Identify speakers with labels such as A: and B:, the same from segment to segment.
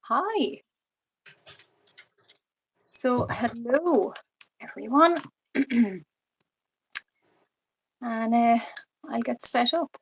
A: Hi. So, hello, everyone. and I'll get set up.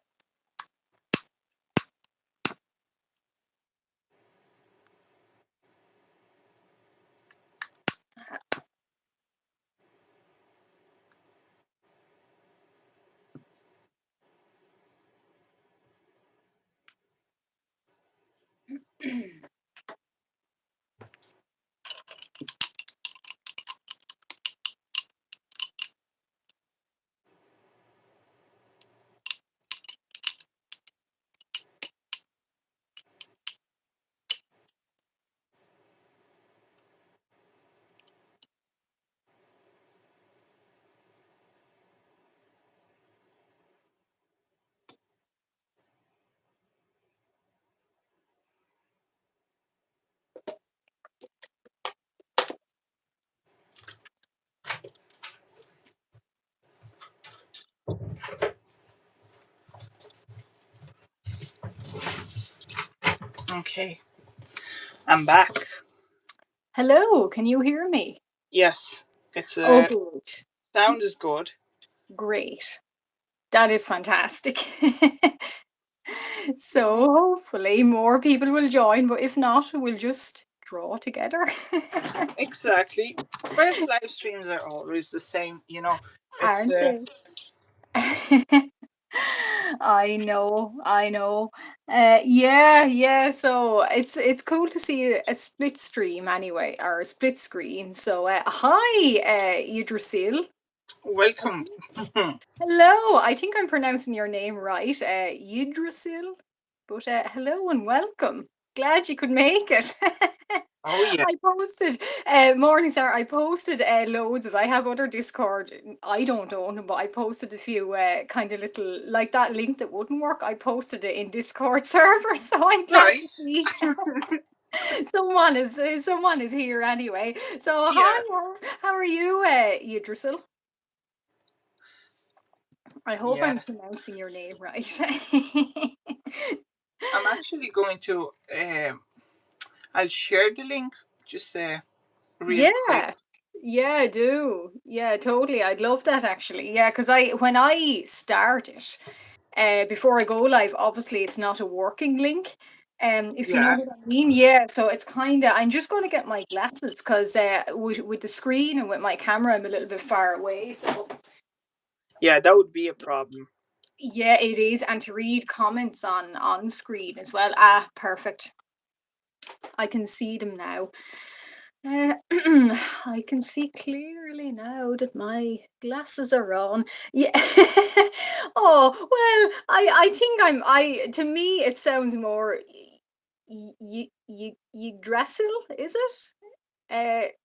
B: Okay, I'm back.
A: Hello, can you hear me?
B: Yes, it's
A: Oh, good.
B: sound is good.
A: Great. That is fantastic. So, hopefully, more people will join, but if not, we'll just draw together.
B: Exactly. First live streams are always the same, you know. It's
A: Aren't they? I know. Yeah. So it's cool to see a split stream anyway, or a split screen. So hi, Yggdrasil.
B: welcome.
A: Hello. I think I'm pronouncing your name right, Yggdrasil. But hello and welcome. Glad you could make it.
B: Oh yeah,
A: I posted Morningstar. I posted loads of. I have other Discord. I don't own them, but I posted a few kind of little like that link that wouldn't work. I posted it in Discord server, so I'm glad
B: right.
A: to see someone is here anyway. So
B: Yeah,
A: hi, how are you, Yggdrasil? I hope
B: yeah.
A: I'm pronouncing your name right.
B: I'm actually going to. I'll share the link just real quick.
A: Yeah. Yeah, do. Yeah, totally. I'd love that actually. Yeah, because when I started, before I go live, obviously it's not a working link. If you know
B: Yeah,
A: what I mean. Yeah, so it's kinda I'm just gonna get my glasses because with the screen and with my camera I'm a little bit far away. So
B: yeah. That would be a problem.
A: yeah, it is. And to read comments on screen as well. Ah, perfect. I can see them now. I can see clearly now that my glasses are on. Yeah. Oh, well, I think I to me it sounds more Yggdrasil, is it?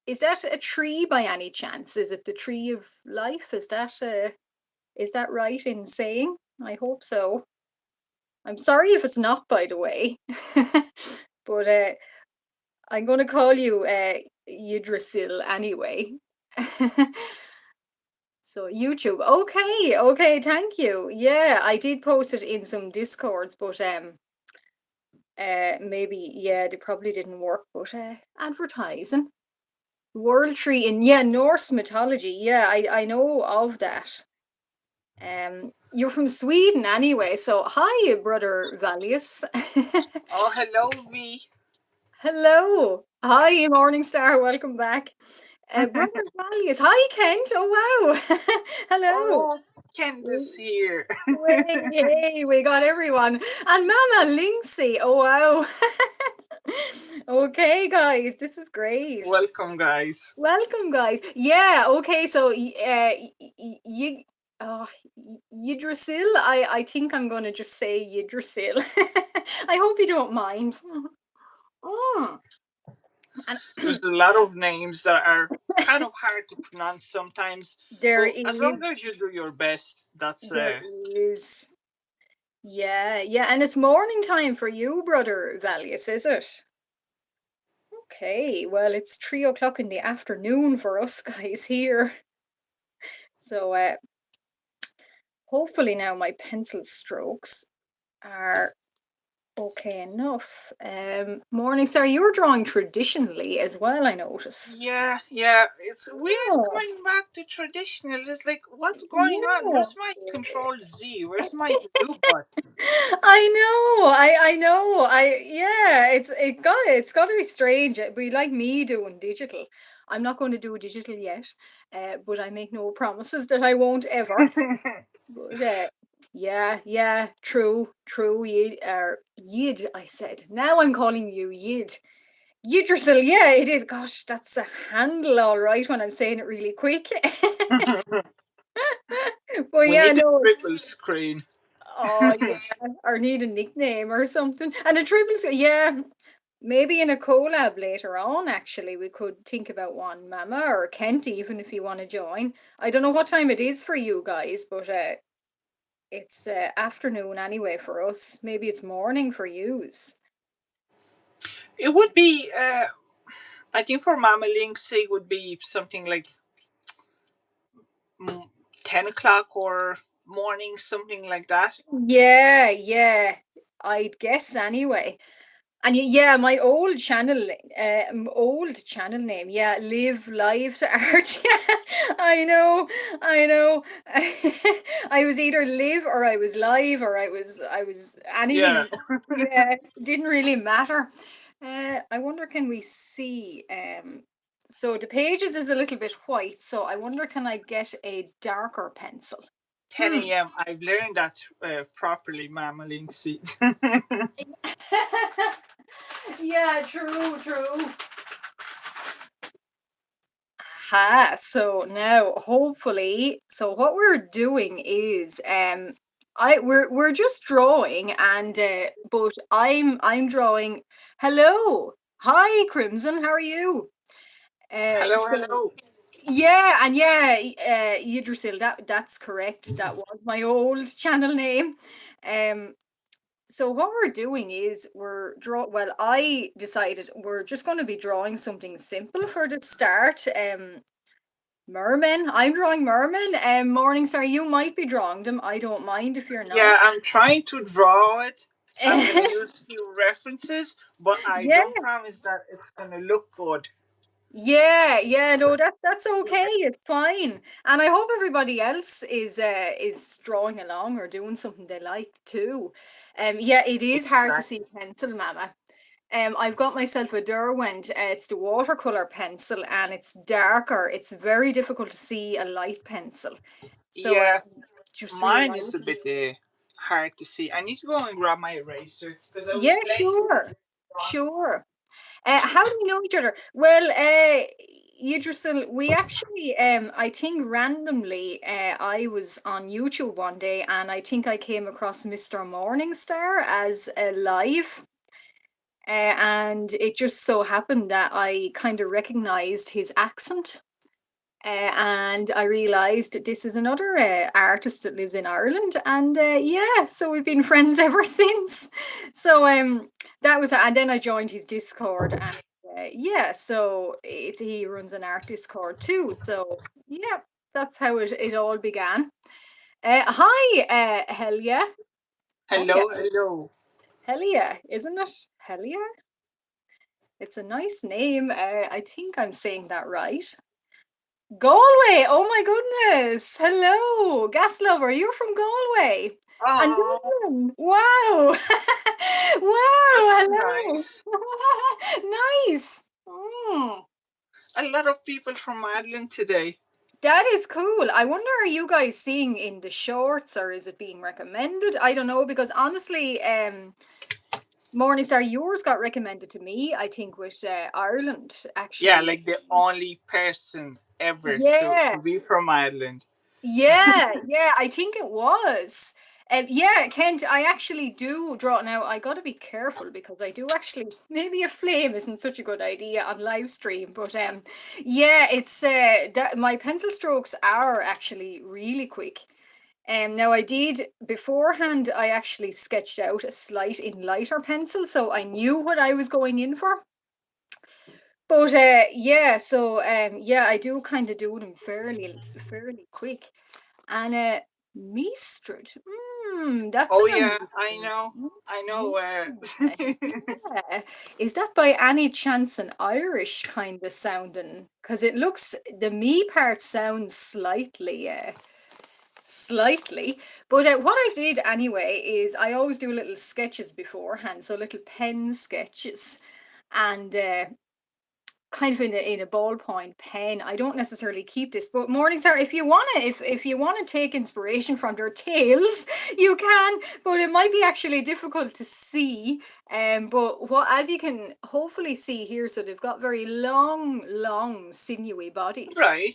A: Is that a tree by any chance? Is it the tree of life? Is that right in saying? I hope so. I'm sorry if it's not, by the way. But I'm going to call you Yggdrasil anyway. So YouTube. Okay, thank you. Yeah, I did post it in some Discords, but maybe yeah, they probably didn't work, but advertising. World tree in yeah, Norse mythology. Yeah, I know of that. You're from Sweden anyway, so hi, brother Valius.
B: Oh, hello, V.
A: Hello. Hi, Morningstar. Welcome back. Brother Valius. Hi, Kent. Oh, wow. Hello.
B: Oh, Candace here.
A: Hey, we got everyone. And Mama Linksay. Oh, wow. Okay, guys, this is great.
B: Welcome, guys.
A: Welcome, guys. Yeah, okay, so you oh, Yggdrasil. I think I'm gonna just say Yggdrasil. I hope you don't mind. Mm. And
B: There's a lot of names that are kind of hard to pronounce sometimes,
A: there
B: but as long
A: is,
B: as you do your best, that's
A: there is. Yeah, and it's morning time for you, brother Valius, is it? Okay, well, it's 3 o'clock in the afternoon for us guys here. So, hopefully now my pencil strokes are Okay, enough. Morningstar, you're drawing traditionally as well, I notice.
B: Yeah, yeah. It's weird
A: Oh,
B: going back to traditional. It's like, what's going on?
A: yeah.
B: Where's my Control Z? Where's my U button?
A: I know. I know. Yeah, it's got to be strange. It'd be like me doing digital. I'm not going to do digital yet, but I make no promises that I won't ever. But yeah, yeah, true, true. Yid, I said. Now I'm calling you Yid. Yidrisil, yeah, it is. Gosh, that's a handle, all right, when I'm saying it really quick. But
B: We
A: yeah,
B: need a
A: no,
B: triple
A: it's
B: screen.
A: oh yeah, or need a nickname or something. And a triple, yeah, maybe in a collab later on. Actually, we could think about one, Mama or Kent, even if you want to join. I don't know what time it is for you guys, but it's afternoon anyway for us. Maybe it's morning for yous.
B: It would be, I think for Mama Links, it would be something like mm, 10 o'clock or morning, something like that.
A: Yeah, yeah, I'd guess anyway. And yeah, my old channel name, yeah, live live to art. Yeah, I know. I was either live or I was live or I was
B: Yeah.
A: anything. Yeah, didn't really matter. I wonder, can we see? So the pages is a little bit white, so I wonder, can I get a darker pencil?
B: 10
A: Hmm.
B: a.m. I've learned that properly, Mama Links.
A: Yeah, true, true. Ha, so now hopefully, so what we're doing is we're just drawing and but I'm drawing. Hello. Hi Crimson, how are you?
B: Hello,
A: So
B: hello.
A: yeah, and yeah, Yggdrasil, that's correct. That was my old channel name. Um so what we're doing is well, I decided we're just going to be drawing something simple for the start. Merman. I'm drawing merman. Morningstar, you might be drawing them. I don't mind if you're
B: Yeah,
A: not.
B: I'm trying to draw it. I'm gonna use few references, but I
A: Yeah,
B: don't promise that it's gonna look good.
A: yeah, yeah. No, that's okay. It's fine. And I hope everybody else is drawing along or doing something they like too. Yeah, it is hard to see
B: Exactly.
A: pencil, Mama. I've got myself a Derwent. It's the watercolor pencil, and it's darker. It's very difficult to see a light pencil. So,
B: Yeah,
A: just
B: mine
A: realize.
B: is a bit hard to see. I need to go and grab my eraser because I was
A: Yeah,
B: playing with
A: sure.
B: it wrong.
A: Sure. How do we know each other? Well, Yggdrasil, we actually, I think randomly, I was on YouTube one day and I think I came across Mr. Morningstar as a live. And it just so happened that I kind of recognized his accent. And I realized this is another artist that lives in Ireland, and yeah, so we've been friends ever since. So that was, and then I joined his Discord, and yeah, so he runs an art Discord too. So yeah, that's how it all began. Hi, Helia. Oh yeah,
B: Hello, hello.
A: Helia, isn't it? Helia. It's a nice name. I think I'm saying that right. Galway! Oh my goodness! Hello, gas lover. You're from Galway and
B: Oh,
A: Dublin. Wow! Wow!
B: that's
A: Hello.
B: nice.
A: Nice. Mm,
B: A lot of people from Ireland today.
A: that is cool. I wonder, are you guys seeing in the shorts or is it being recommended? I don't know because honestly, Morningstar, yours got recommended to me. I think with Ireland
B: Yeah,
A: actually.
B: like the only person ever
A: Yeah.
B: to be from Ireland.
A: Yeah, yeah, I think it was. Yeah, Kent, I actually do draw now. I got to be careful because I do actually, maybe a flame isn't such a good idea on live stream, but yeah, it's that my pencil strokes are actually really quick. Now I did beforehand, I actually sketched out a slight in lighter pencil, so I knew what I was going in for. But yeah, so yeah, I do kind of do them fairly quick. And Meistred. That's
B: Oh
A: an
B: yeah, I
A: unusual.
B: know. I know.
A: Yeah, yeah. Is that by any chance an Irish kind of sounding? Because it looks, the me part sounds slightly. But what I did anyway is I always do little sketches beforehand, so little pen sketches, and kind of in a ballpoint pen. I don't necessarily keep this, but Morningstar, if you wanna take inspiration from their tales, you can, but it might be actually difficult to see. But what, as you can hopefully see here, so they've got very long, sinewy bodies.
B: Right.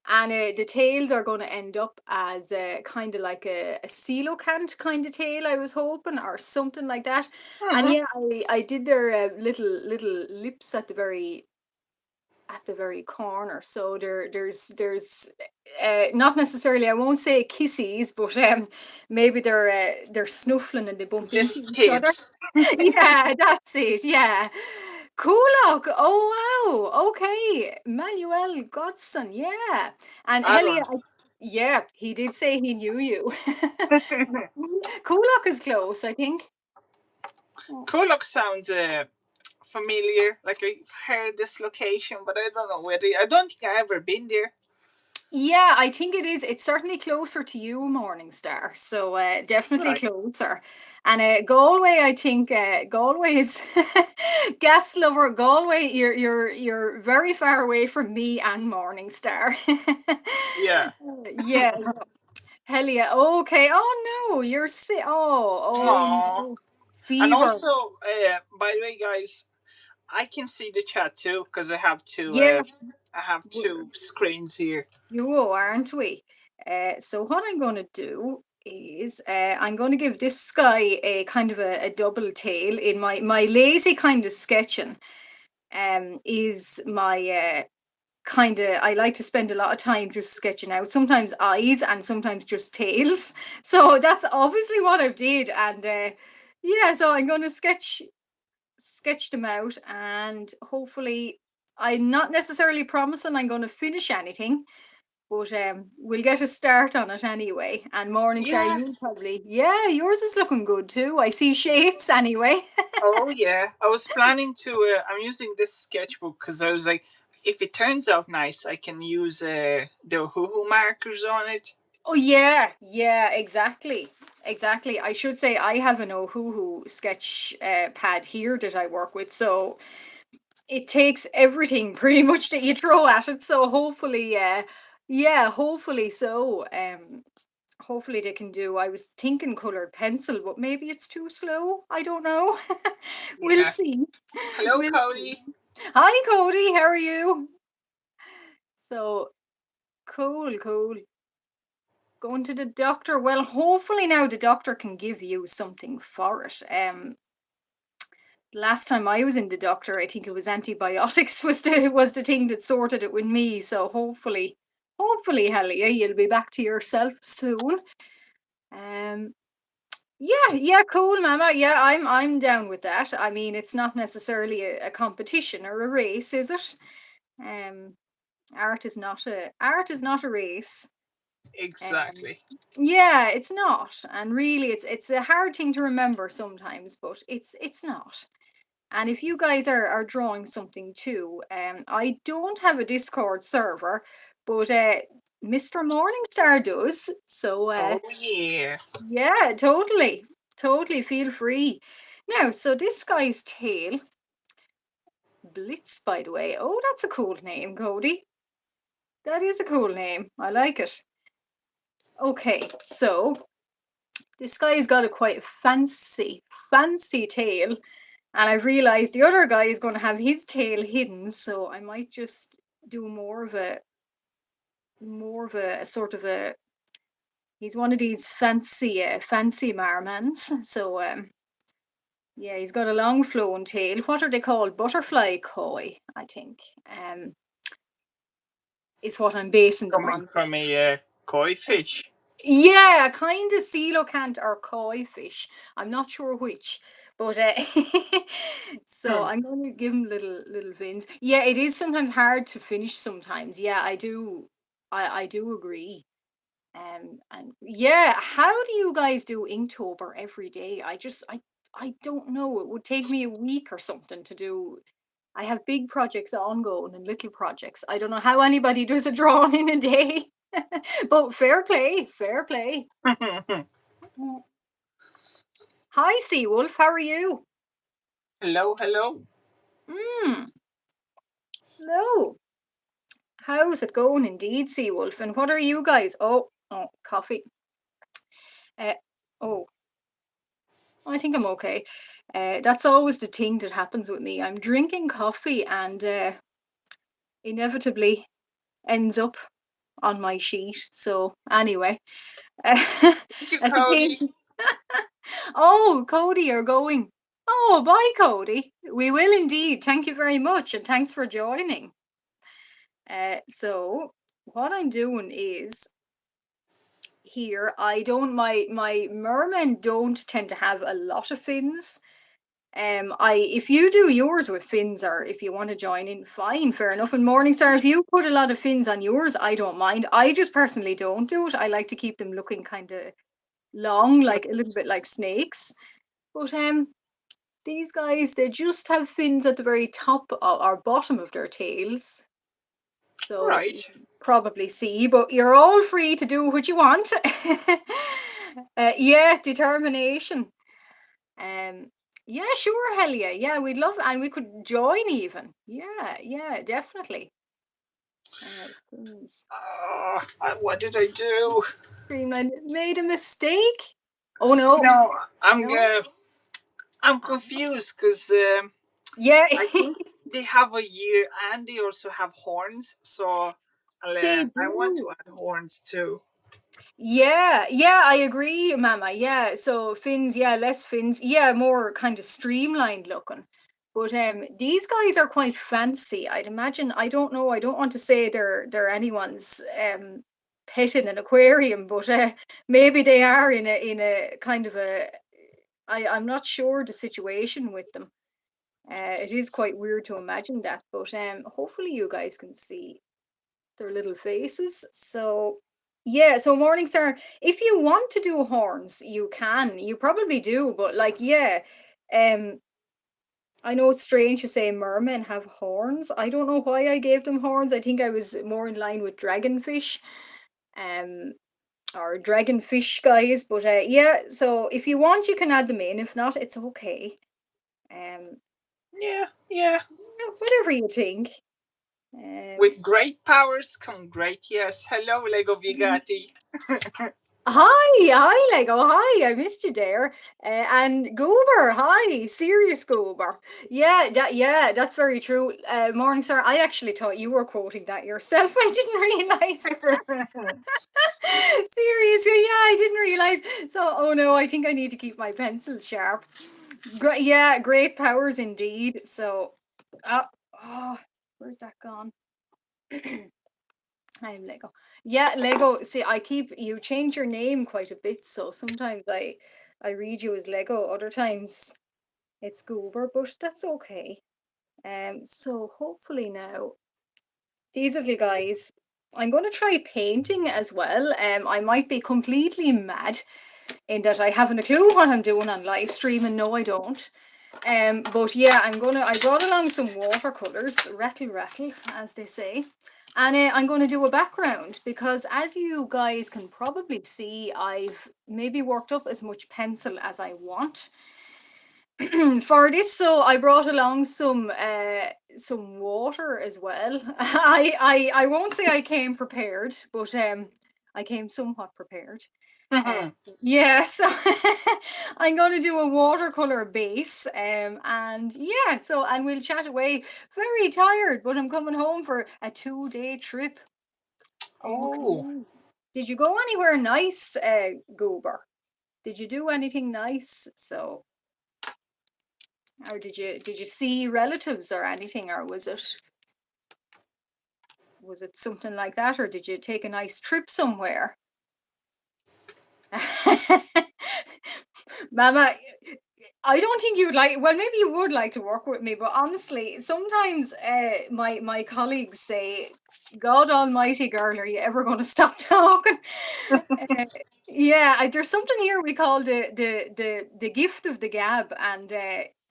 A: And the tails are going to end up as kind of like a coelacanth kind of tail, I was hoping, or something like that. And
B: Hmm.
A: yeah, I did their little lips at the very corner. So there's not necessarily, I won't say kisses, but maybe they're snuffling and they bump into
B: Just
A: each other.
B: tips.
A: Yeah, that's it. Yeah. Kulak. Oh wow. Okay. Manuel Godson. Yeah. And Helia,
B: Alan.
A: yeah, he did say he knew you. Kulak is close, I think. Oh.
B: Kulok sounds familiar. Like I've heard this location, but I don't know whether. I don't think I ever been there.
A: Yeah, I think it is. It's certainly closer to you, Morningstar. So definitely
B: Right.
A: closer. And Galway, I think Galway is gas lover. Galway, you're very far away from me and Morningstar.
B: Yeah.
A: Yeah. Hell yeah. Okay. Oh no, you're sick. Oh
B: Aww.
A: no.
B: And
A: Fever.
B: also, by the way, guys, I can see the chat too because I have two.
A: Yeah,
B: I have two screens here.
A: you are, aren't we? So what I'm going to do is I'm going to give this guy a kind of a double tail in my lazy kind of sketching. Is my kind of, I like to spend a lot of time just sketching out sometimes eyes and sometimes just tails. So that's obviously what I've did, and yeah, so I'm going to sketch them out, and hopefully I'm not necessarily promising I'm going to finish anything, but we'll get a start on it anyway. And Morningstar,
B: Yeah.
A: you probably, yeah, yours is looking good too. I see shapes anyway.
B: Oh yeah. I was planning to. I'm using this sketchbook because I was like, if it turns out nice, I can use the hoo markers on it.
A: Oh yeah, yeah, exactly. I should say I have an Ohuhu sketch pad here that I work with, so it takes everything pretty much that you throw at it. So hopefully, yeah, hopefully so. Hopefully they can do. I was thinking colored pencil, but maybe it's too slow. I don't know. We'll
B: Yeah.
A: see.
B: Hello,
A: We'll see.
B: Cody.
A: Hi, Cody. How are you? So cool. Going to the doctor. Well, hopefully now the doctor can give you something for it. Last time I was in the doctor, I think it was antibiotics was the thing that sorted it with me. So hopefully, Helia, you'll be back to yourself soon. Um, yeah, cool, Mama. Yeah, I'm down with that. I mean, it's not necessarily a competition or a race, is it? Um, art is not a race. Um,
B: Exactly.
A: yeah, it's not, and really, it's a hard thing to remember sometimes, but it's not. And if you guys are drawing something too, I don't have a Discord server, but Mr. Morningstar does. So
B: Oh yeah.
A: yeah, totally feel free. Now, so this guy's tail, Blitz, by the way. Oh, that's a cool name, Cody. That is a cool name. I like it. Okay, so this guy's got a quite fancy tail, and I've realized the other guy is going to have his tail hidden, so I might just do more of a sort of a. He's one of these fancy marmans. So yeah, he's got a long flowing tail. What are they called? Butterfly koi, I think. Is what I'm basing them
B: Coming
A: on.
B: from a koi fish.
A: Yeah, kind of coelacanth or koi fish. I'm not sure which, but so
B: Hmm.
A: I'm going to give him little fins. Yeah, it is sometimes hard to finish. Sometimes, yeah, I do. I do agree. And yeah, how do you guys do Inktober every day? I don't know. It would take me a week or something to do. I have big projects ongoing and little projects. I don't know how anybody does a drawing in a day. But fair play, fair play. Mm. Hi, Seawolf. How are you?
B: Hello, hello.
A: Mm, hello. How's it going, indeed, Seawolf? And what are you guys? Oh, coffee. Uh, oh, I think I'm okay. That's always the thing that happens with me. I'm drinking coffee and inevitably ends up on my sheet. So anyway,
B: Thank you,
A: that's a pain.
B: Cody.
A: Oh, Cody, you're going. Oh, bye, Cody. We will indeed. Thank you very much, and thanks for joining. So what I'm doing is here. I don't. My mermen don't tend to have a lot of fins. If you do yours with fins, or if you want to join in, fine, fair enough. And Morningstar, if you put a lot of fins on yours, I don't mind. I just personally don't do it. I like to keep them looking kind of long, like a little bit like snakes. But these guys, they just have fins at the very top or bottom of their tails. So
B: Right.
A: you can probably see, but you're all free to do what you want. Yeah, determination. Um, yeah, sure, hell yeah, yeah, we'd love, and we could join even. Yeah, yeah, definitely. Fins.
B: What did I do?
A: Streamline made a mistake. Oh no,
B: No, I'm
A: no.
B: I'm
A: Uh,
B: confused because
A: yeah,
B: I think they have a year and they also have horns. So
A: they
B: I want
A: do.
B: to add horns too.
A: Yeah, yeah, I agree, Mama. Yeah, so fins, yeah, less fins, yeah, more kind of streamlined looking. But these guys are quite fancy. I'd imagine. I don't know. I don't want to say they're anyone's pet in an aquarium, but maybe they are in a kind of a. I'm not sure the situation with them. It is quite weird to imagine that, but hopefully you guys can see their little faces. So yeah, so Morningstar, if you want to do horns, you can. You probably do, but like yeah, um I know it's strange to say mermen have horns. I don't know why I gave them horns. I think I was more in line with dragonfish, um, or dragonfish guys. But yeah, so if you want, you can add them in. If not, it's okay. Um,
B: Yeah, yeah.
A: yeah, whatever you think. Um,
B: With great powers come great yes. Hello, Lego Vigati.
A: Hi, Lego. Hi, I missed you there. And Goober, hi, serious Goober. Yeah, that's very true. Morning, sir. I actually thought you were quoting that yourself. I didn't realize. Seriously, yeah, I didn't realize. So, oh no, I think I need to keep my pencil sharp. Great, yeah, great powers indeed. So, uh, oh, where's that gone? I'm Lego. Yeah, Lego. See, I keep you change your name quite a bit, so sometimes I read you as Lego, other times it's Goober, but that's okay. So hopefully now these little guys, I'm going to try painting as well. I might be completely mad in that I haven't a clue what I'm doing on live stream, and no, I don't. But yeah, I brought along some watercolors, rattle rattle, as they say. And I'm going to do a background because, as you guys can probably see, I've maybe worked up as much pencil as I want for this. So I brought along some water as well. I won't say I came prepared, but I came somewhat prepared. Uh, yeah, so I'm going to do a watercolor base, and yeah, and we'll chat away. Very tired, but I'm coming home for a 2-day trip.
B: Oh,
A: Okay. Did you go anywhere nice, Goober? Did you do anything nice? So, or did you see relatives or anything, or was it something like that, or did you take a nice trip somewhere? Mama, I don't think you would like. Well, maybe you would like to work with me, but honestly, sometimes my colleagues say, "God Almighty, girl, are you ever going to stop talking?" Uh, yeah, there's something here we call the gift of the gab, and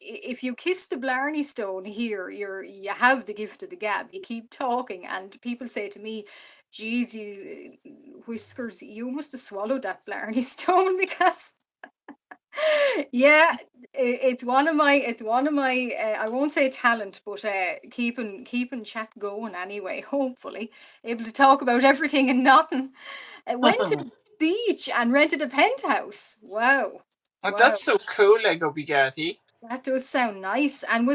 A: if you kiss the Blarney Stone here, you have the gift of the gab. You keep talking, and people say to me, "Geez, you Whiskers, you must have swallowed that Blarney Stone because." Yeah, it's one of my I won't say talent, but keeping chat going anyway, hopefully able to talk about everything and nothing. Went to the beach and rented a penthouse. Wow.
B: Oh,
A: Wow,
B: that's so cool, Lego Bugatti.
A: that does sound nice. And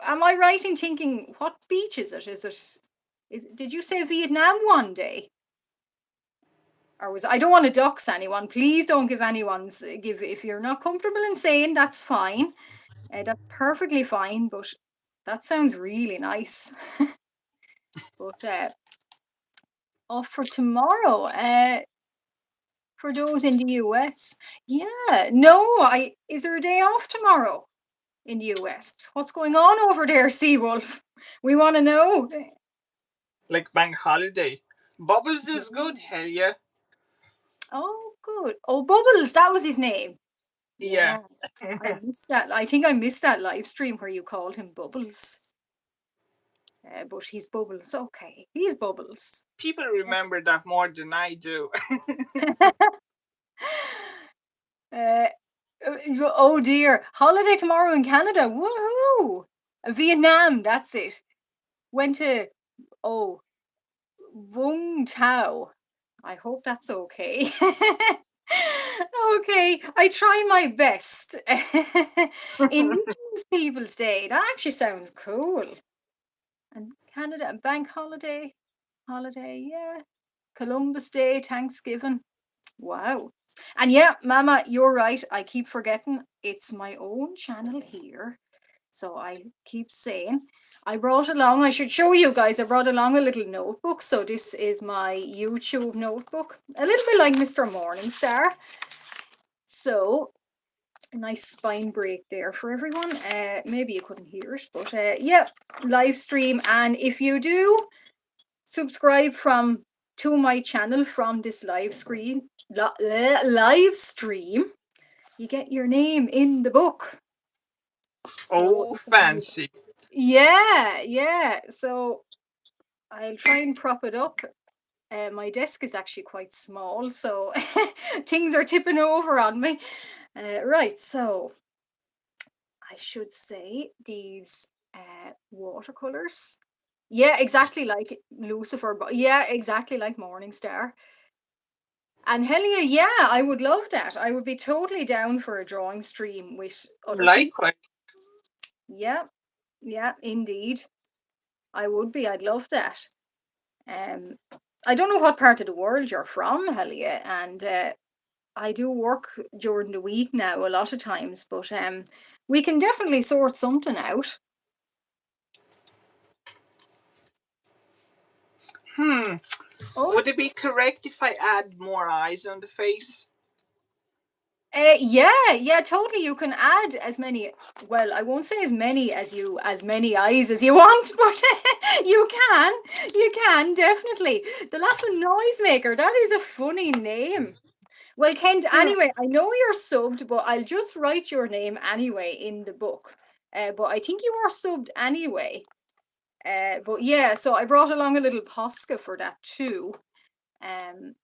A: am I right in thinking, what beach is it? Did you say Vietnam one day? Or was I don't want to dox anyone. Please don't give anyone's give if you're not comfortable in saying, that's fine. That's perfectly fine, but that sounds really nice. But off for tomorrow. For those in the US, yeah. No, I is there a day off tomorrow in the US? What's going on over there, Seawolf? We want to know.
B: Like bank holiday. Bubbles is good,
A: Yeah.
B: hell yeah.
A: Oh, good. Oh, Bubbles, that was his name.
B: Yeah.
A: Yeah, I missed that. I think I missed that live stream where you called him Bubbles. But he's Bubbles. Okay, he's Bubbles.
B: People remember that more than I do.
A: Uh, oh dear. Holiday tomorrow in Canada. Woohoo! Vietnam, that's it. Went to, oh, Vung Tau. I hope that's okay. Okay, I try my best. Indigenous Peoples Day. That actually sounds cool. And Canada, and bank holiday, yeah. Columbus Day, Thanksgiving. Wow. And yeah, Mama, you're right. I keep forgetting it's my own channel here. So I keep saying, I should show you guys, I brought along a little notebook. So this is my YouTube notebook, a little bit like Mr. Morningstar. So a nice spine break there for everyone. Maybe you couldn't hear it, but yeah, live stream. And if you do subscribe to my channel from this live stream, you get your name in the book. So
B: Oh, fancy.
A: yeah. So I'll try and prop it up. My desk is actually quite small, so things are tipping over on me. Right, so I should say these watercolors. Yeah, exactly like Lucifer, but yeah, exactly like Morningstar. And Helia, yeah, I would love that. I would be totally down for a drawing stream with other people.
B: Likewise.
A: Yeah, indeed. I would be. I'd love that. Um, I don't know what part of the world you're from, Helia, and I do work during the week now a lot of times, but we can definitely sort something out.
B: Hmm.
A: Oh,
B: Would it be correct if I add more eyes on the face?
A: yeah, totally. You can add as many. Well, I won't say as many eyes as you want, but you can definitely. The Laughing Noisemaker. That is a funny name. Well, Kent,
B: Hmm.
A: anyway, I know you're subbed, but I'll just write your name anyway in the book. But I think you are subbed anyway. But yeah, so I brought along a little Posca for that too. Um,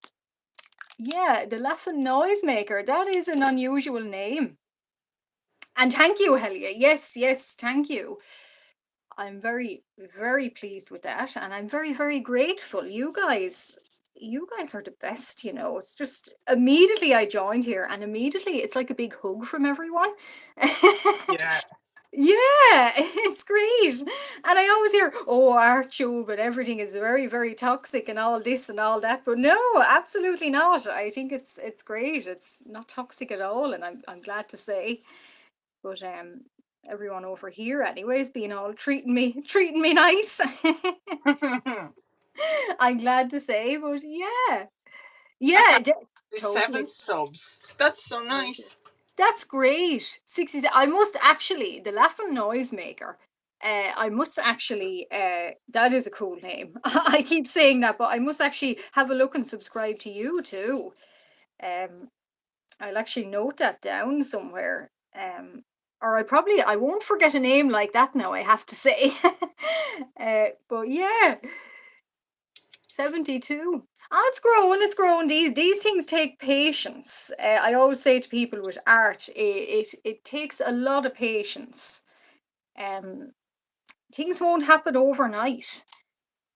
A: yeah, the Laughing Noisemaker. That is an unusual name. And thank you, Helia. Yes, thank you. I'm very, very pleased with that. And I'm very, very grateful. You guys are the best, It's just immediately I joined here and immediately it's like a big hug from everyone.
B: Yeah.
A: Yeah, it's great. And I always hear, oh, Artube and everything is very, very toxic and all this and all that. But no, absolutely not. I think it's great. It's not toxic at all, and I'm glad to say. But everyone over here anyways being all treating me nice. I'm glad to say, but yeah.
B: I
A: Yeah,
B: have
A: totally.
B: 7 subs. That's so
A: Very good.
B: nice.
A: That's great. 60s. I must actually, the laughing noisemaker. I must actually, that is a cool name. I keep saying that, but I must actually have a look and subscribe to you too. Um, I'll actually note that down somewhere. Or I won't forget a name like that now, I have to say. But yeah, 72. Oh, it's growing, it's growing. These things take patience. I always say to people with art, it takes a lot of patience. Um, things won't happen overnight.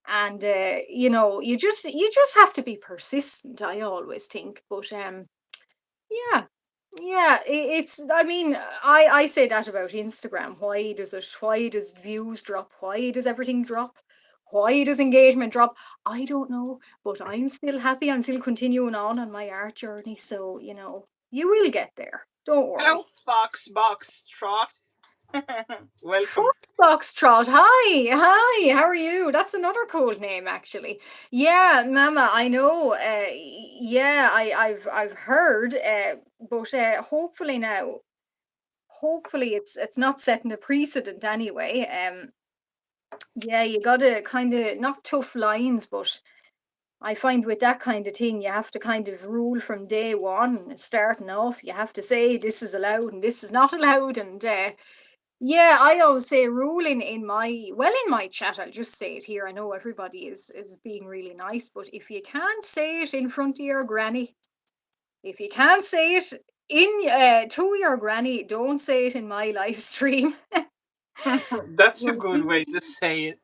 A: And you just have to be persistent, I always think. But yeah. Yeah, it's, I mean, I say that about Instagram. Why does views drop? Why does everything drop? Why does engagement drop? I don't know, but I'm still happy. I'm still continuing on my art journey. So, you will get there. Don't
B: Hello,
A: worry.
B: Fox Box Trot. Welcome.
A: Foxbox Trot. Hi. Hi. How are you? That's another cool name, actually. Yeah, Mama, I know. Yeah, I've heard, but hopefully it's not setting a precedent anyway. Yeah, you gotta kind of not tough lines, but I find with that kind of thing, you have to kind of rule from day one, starting off. You have to say this is allowed and this is not allowed, and yeah, I always say ruling in my chat. I'll just say it here. I know everybody is being really nice, but if you can't say it in front of your granny, if you can't say it in to your granny, don't say it in my live stream.
B: That's a
A: Well,
B: good way to say it.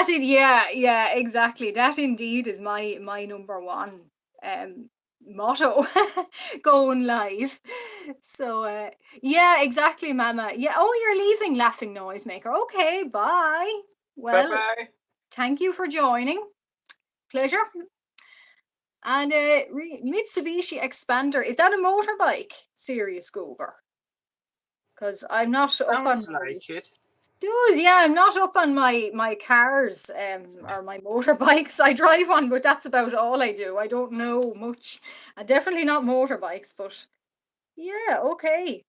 A: yeah, yeah, exactly. That indeed is my number one motto going live. So yeah, exactly, Mama. Yeah, oh, you're leaving Laughing Noisemaker. Okay, bye.
B: Bye
A: Well,
B: bye.
A: thank you for joining. Pleasure. And Mitsubishi Expander, is that a motorbike? Serious Goober. Because I'm not up on
B: Sounds
A: my
B: like it.
A: does, yeah, I'm not up on my cars or my motorbikes. I drive one, but that's about all I do. I don't know much. Definitely not motorbikes, but yeah, okay.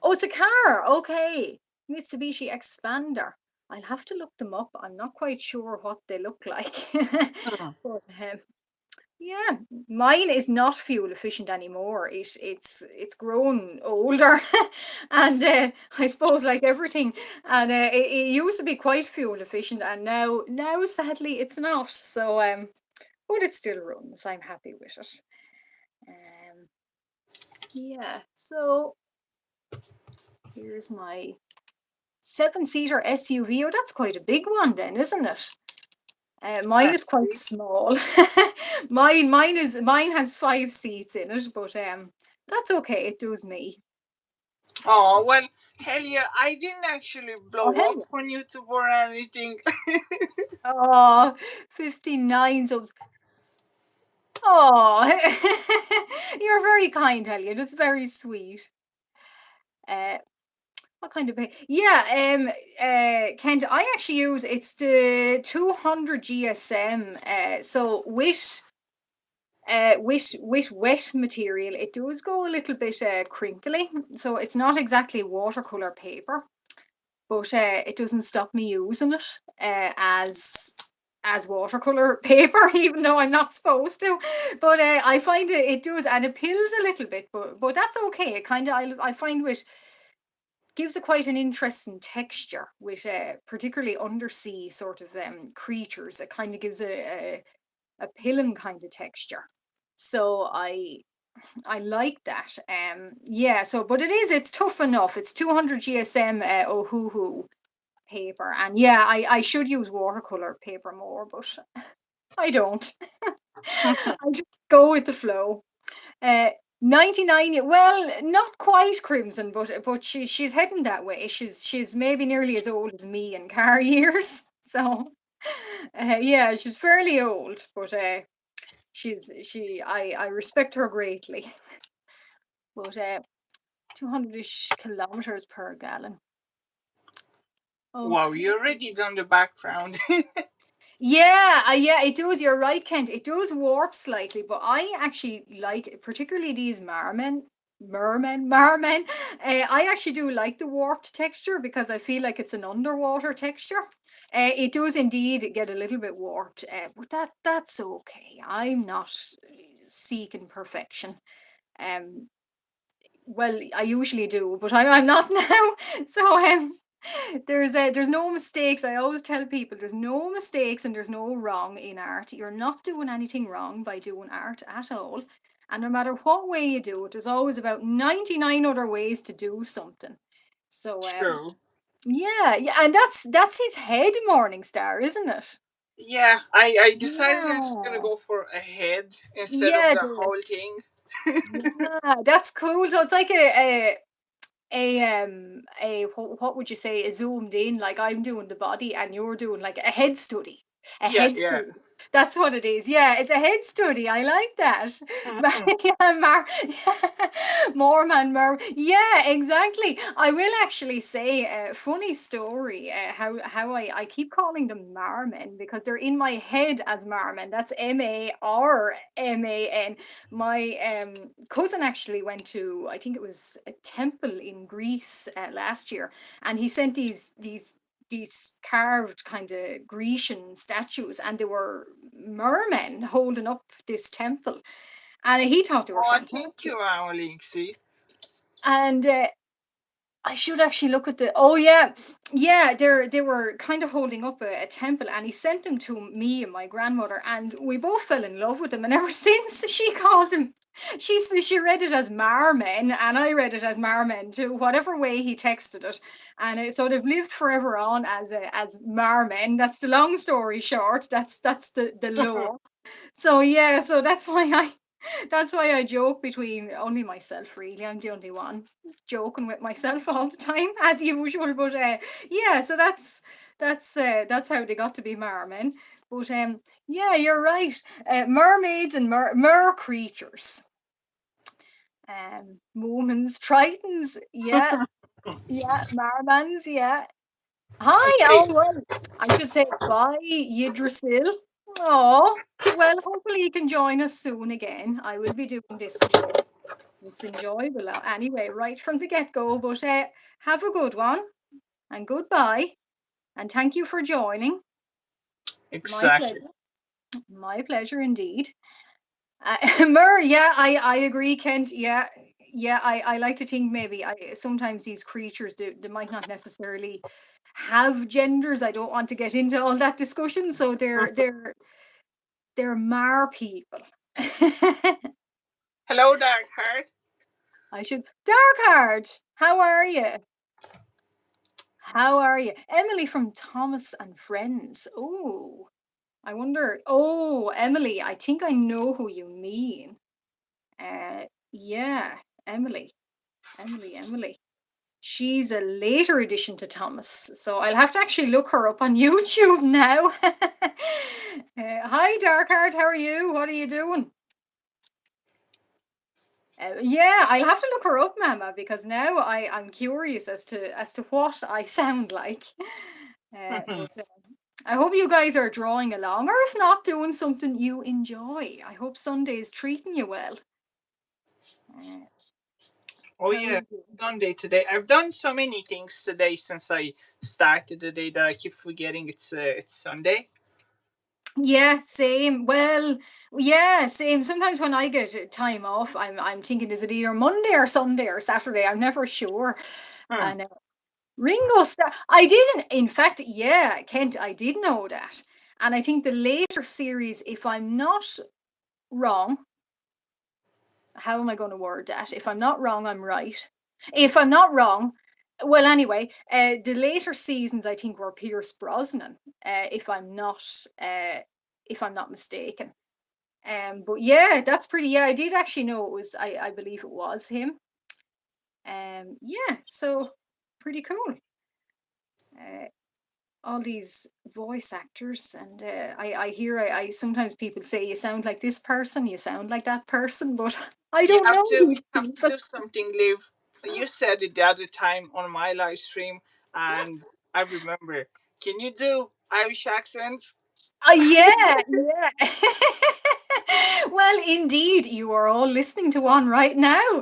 A: Oh, it's a car. Okay. Mitsubishi Expander. I'll have to look them up. I'm not quite sure what they look like.
B: Hmm.
A: But yeah, mine is not fuel efficient anymore. It's grown older, and I suppose like everything, and it used to be quite fuel efficient, and now sadly it's not. So but it still runs. I'm happy with it. Um, yeah. So here's my 7-seater SUV. Oh, that's quite a big one then, isn't it? Mine is quite
B: Actually.
A: small. Mine has 5 seats in it, but that's okay. It does me.
B: Oh, well, hell yeah, I didn't actually
A: Oh
B: blow
A: hell
B: up
A: yeah!
B: on YouTube or anything.
A: Oh, 59 subs. Oh, you're very kind, Elliot. It's very sweet. Uh, what kind of pay? Yeah, Kent, I actually use it's the 200 GSM. So with wet material, it does go a little bit crinkly. So it's not exactly watercolor paper, but it doesn't stop me using it as watercolor paper, even though I'm not supposed to. But I find it does, and it pills a little bit, but that's okay. It kind of I find with gives it quite an interesting texture with particularly undersea sort of creatures. It kind of gives a pilling kind of texture. So I like that. Yeah, so but it's tough enough. It's 200 GSM Ohuhu paper. And yeah, I should use watercolor paper more, but I don't. I just go with the flow. Uh 99, well, not quite crimson, but she's heading that way. She's maybe nearly as old as me in car years. So yeah, she's fairly old, but I respect her greatly. But 200-ish kilometers per gallon.
B: Wow,
A: Okay.
B: you already done the background.
A: Yeah, yeah, it does. You're right, Kent. It does warp slightly, but I actually like, particularly these Marmen. Merman. I actually do like the warped texture because I feel like it's an underwater texture. It does indeed get a little bit warped, but that's okay. I'm not seeking perfection. Um, well, I usually do, but I'm not now. So there's no mistakes. I always tell people there's no mistakes and there's no wrong in art. You're not doing anything wrong by doing art at all. And no matter what way you do it, there's always about 99 other ways to do something. So
B: True.
A: yeah, yeah, and that's his head Morningstar, isn't it?
B: Yeah, I decided I'm just gonna
A: Yeah.
B: go for a head instead of
A: Yeah,
B: the whole thing.
A: yeah, that's cool. So it's like what would you say, a zoomed in, like I'm doing the body and you're doing like a head study, a
B: Yeah,
A: head
B: yeah.
A: study. That's what it is. Yeah, it's a head study. I like that.
B: Mhm.
A: Yeah, more man more, yeah, exactly. I will actually say a funny story, how I keep calling them marmen because they're in my head as marmen. That's Marman. My cousin actually went to, I think it was a temple in Greece last year, and he sent these carved kind of Grecian statues, and they were mermen holding up this temple, and he thought they were
B: Oh, thank
A: fantastic.
B: you, See.
A: And I should actually look at the. Oh yeah, yeah. They were kind of holding up a temple, and he sent them to me and my grandmother, and we both fell in love with them. And ever since she called them, she read it as Marmen, and I read it as Marmen too. Whatever way he texted it, and so they've lived forever on as Marmen. That's the long story short. That's the lore. So yeah, so that's why I joke between only myself really. I'm the only one joking with myself all the time as usual. But yeah, so that's how they got to be mermen. But yeah, you're right. Mermaids and mer creatures. Moments, tritons, yeah, yeah, mermans, yeah. Hi,
B: Okay.
A: oh well, I should say bye, Yggdrasil. Oh, well, hopefully you can join us soon again. I will be doing this again. It's enjoyable anyway, right from the get-go. But have a good one and goodbye. And thank you for joining. My
B: Exactly.
A: pleasure. My pleasure indeed. Mur, yeah, I agree, Kent. Yeah, yeah, I like to think maybe sometimes these creatures they might not necessarily have genders. I don't want to get into all that discussion. So they're mar people.
B: Hello, Dark Heart.
A: I should Darkheart, how are you? How are you? Emily from Thomas and Friends. Oh, I wonder. Oh, Emily, I think I know who you mean. Yeah, Emily. Emily. She's a later addition to Thomas, so I'll have to actually look her up on YouTube now. Hi, Darkheart, how are you? What are you doing? Yeah, I'll have to look her up, Mama, because now I'm curious as to what I sound like. But I hope you guys are drawing along, or if not, doing something you enjoy. I hope Sunday's treating you well. Uh,
B: Oh
A: how are
B: yeah,
A: you doing?
B: Sunday today. I've done so many things today since I started the day that I keep forgetting it's Sunday.
A: Yeah, same. Well, yeah, same. Sometimes when I get time off, I'm thinking, is it either Monday or Sunday or Saturday? I'm never sure.
B: Hmm.
A: And Ringo Starr, I didn't. In fact, yeah, Kent, I did know that. And I think the later series, if I'm not wrong, how am I going to word that? If I'm not wrong, I'm right. If I'm not wrong, well, anyway, the later seasons I think were Pierce Brosnan. If I'm not, uh, if I'm not mistaken. But yeah, that's pretty. Yeah, I did actually know it was. I believe it was him. Yeah, so pretty cool. Uh, all these voice actors, and I hear I sometimes people say you sound like this person, you sound like that person, but I don't know
B: You
A: these
B: have to
A: people.
B: do something, Liv. You said it the other time on my live stream, and I remember. Can you do Irish accents?
A: Yeah, yeah. Well, indeed, you are all listening to one right now.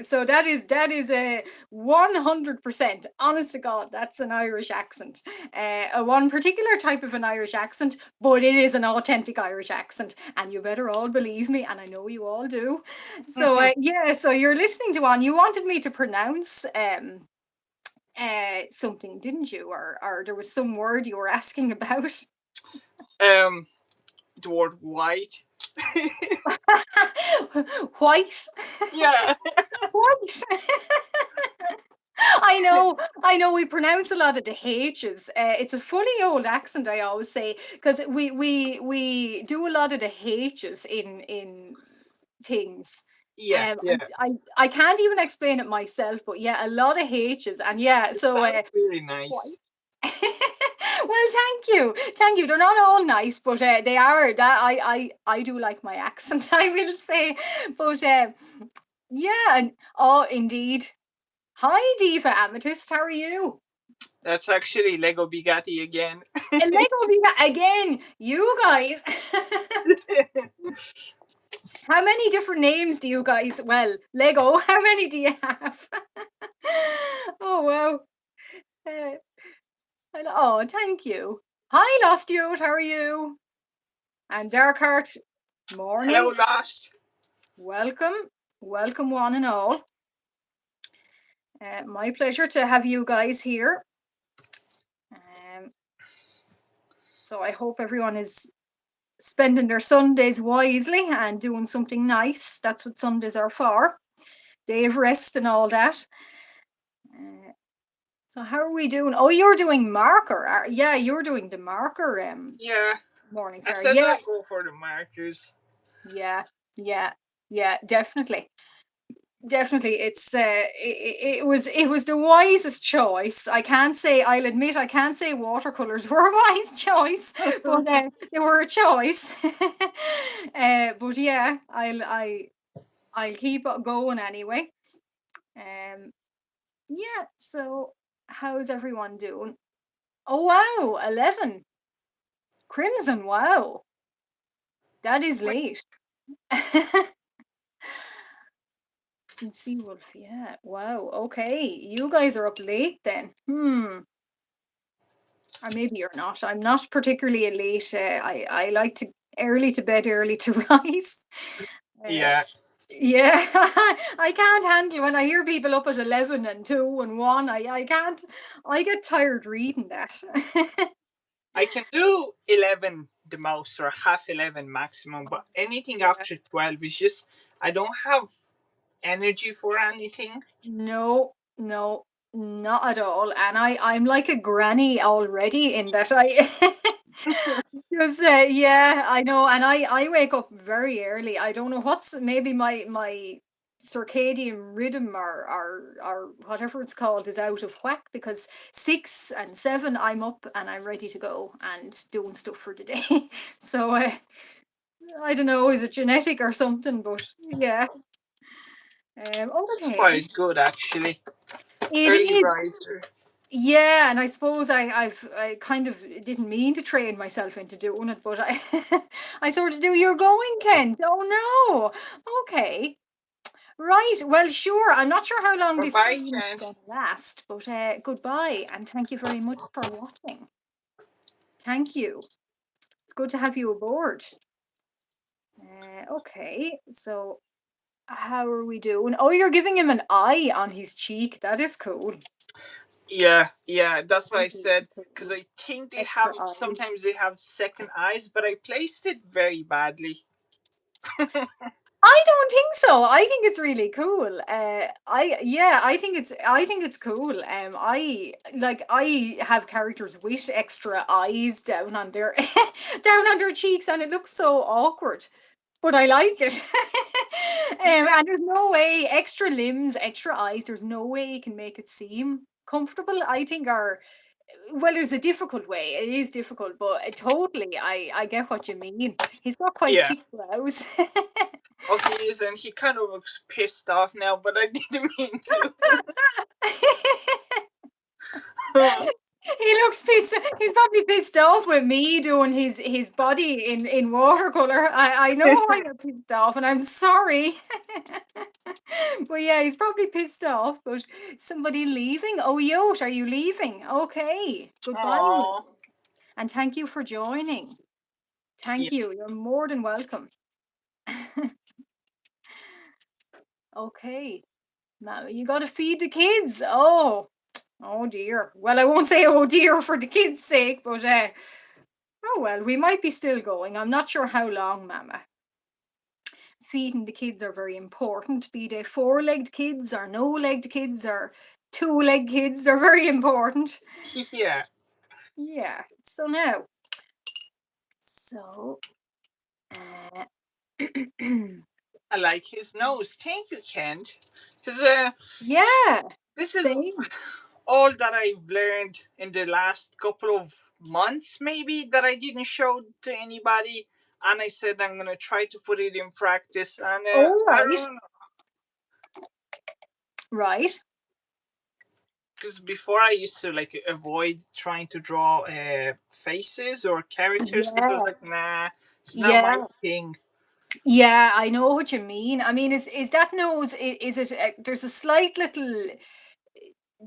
A: So that is a 100%. Honest to God, that's an Irish accent. A one particular type of an Irish accent, but it is an authentic Irish accent, and you better all believe me, and I know you all do. So yeah, so you're listening to one. You wanted me to pronounce something, didn't you? Or there was some word you were asking about.
B: um, the word white.
A: White.
B: Yeah,
A: White. I know. We pronounce a lot of the H's. It's a funny old accent, I always say, because we do a lot of the H's in things.
B: yeah, yeah.
A: I can't even explain it myself, but yeah, a lot of H's, and yeah,
B: It
A: so
B: sounds really
A: white.
B: nice.
A: Well, thank you. They're not all nice, but they are. That I do like my accent, I will say, but yeah, and oh, indeed. Hi, Diva Amethyst. How are you?
B: That's actually Lego Bugatti again.
A: And Lego Diva again. You guys. How many different names do you guys? Well, Lego. How many do you have? Oh wow. Uh, oh, thank you. Hi, Lost Youth. How are you? And Darkheart.
B: Hello,
A: Morning.
B: Lost.
A: Welcome. Welcome, one and all. My pleasure to have you guys here. So I hope everyone is spending their Sundays wisely and doing something nice. That's what Sundays are for. Day of rest and all that. So how are we doing? Oh, you're doing marker. Yeah, you're doing the marker
B: Yeah, I
A: Morningstar.
B: said
A: Yeah,
B: I'd go for the markers.
A: yeah, yeah, yeah, definitely. Definitely, it was the wisest choice. I'll admit I can't say watercolors were a wise choice, but they were a choice. But yeah, I'll keep going anyway. Yeah. So how's everyone doing? Oh wow, 11 Crimson. Wow, that is late. And Seawolf, yeah. Wow. Okay, you guys are up late then. Or maybe you're not. I'm not particularly a late. I like to early to bed, early to rise. Uh,
B: Yeah,
A: yeah, I can't handle when I hear people up at 11 and 2 and 1. I can't. I get tired reading that.
B: I can do 11 the most or half 11 maximum, but anything
A: Yeah.
B: after 12 is just, I don't have energy for anything.
A: No, no, not at all. And I'm like a granny already in that I just yeah, I know. And I wake up very early. I don't know what's maybe my circadian rhythm or whatever it's called is out of whack, because 6 and 7 I'm up and I'm ready to go and doing stuff for the day. So I don't know, is it genetic or something? But yeah.
B: That's
A: Okay.
B: quite good actually.
A: It
B: Early
A: is.
B: riser.
A: Yeah, and I suppose I kind of didn't mean to train myself into doing it, but I I sort of do. You're going, Kent. Oh no. Okay. Right. Well, sure. I'm not sure how long
B: Bye
A: this
B: bye,
A: stream is
B: Kent.
A: going to last, but goodbye and thank you very much for watching. Thank you. It's good to have you aboard. Okay. So how are we doing? Oh, you're giving him an eye on his cheek. That is cool.
B: Yeah, yeah, that's what I
A: That is
B: said. Because
A: cool.
B: I think they have,
A: Extra eyes.
B: sometimes they have second eyes, but I placed it very badly.
A: I don't think so. I think it's really cool. I think it's cool. I have characters with extra eyes down on their down on their cheeks, and it looks so awkward. But I like it. And there's no way extra limbs, extra eyes. There's no way you can make it seem comfortable. I think well, there's a difficult way. It is difficult, but totally, I get what you mean. He's got quite
B: Yeah.
A: thick brows.
B: Oh, he is, and he kind of looks pissed off now, but I didn't mean to.
A: He looks pissed. He's probably pissed off with me doing his body in watercolor. I know I got pissed off, and I'm sorry. But yeah, he's probably pissed off. But somebody leaving? Oh, Yote, are you leaving? Okay, goodbye,
B: Oh,
A: and thank you for joining.
B: yeah.
A: Thank you. You're more than welcome. Okay, now you got to feed the kids. Oh dear. Well, I won't say oh dear for the kids' sake, but oh well, we might be still going. I'm not sure how long, Mama. Feeding the kids are very important, be they four-legged kids or no-legged kids or two-legged kids, they're very important.
B: Yeah.
A: Yeah. So now, so uh,
B: I like his nose. Thank you, Kent. Because
A: yeah,
B: this is
A: same.
B: all that I've learned in the last couple of months, maybe, that I didn't show to anybody. And I said I'm gonna try to put it in practice. And
A: Oh,
B: I
A: right,
B: don't know,
A: right.
B: because before I used to like avoid trying to draw faces or characters because I was
A: Yeah,
B: like, nah, it's not my
A: yeah.
B: thing.
A: Yeah, I know what you mean. I mean, is that nose? Is it? There's a slight little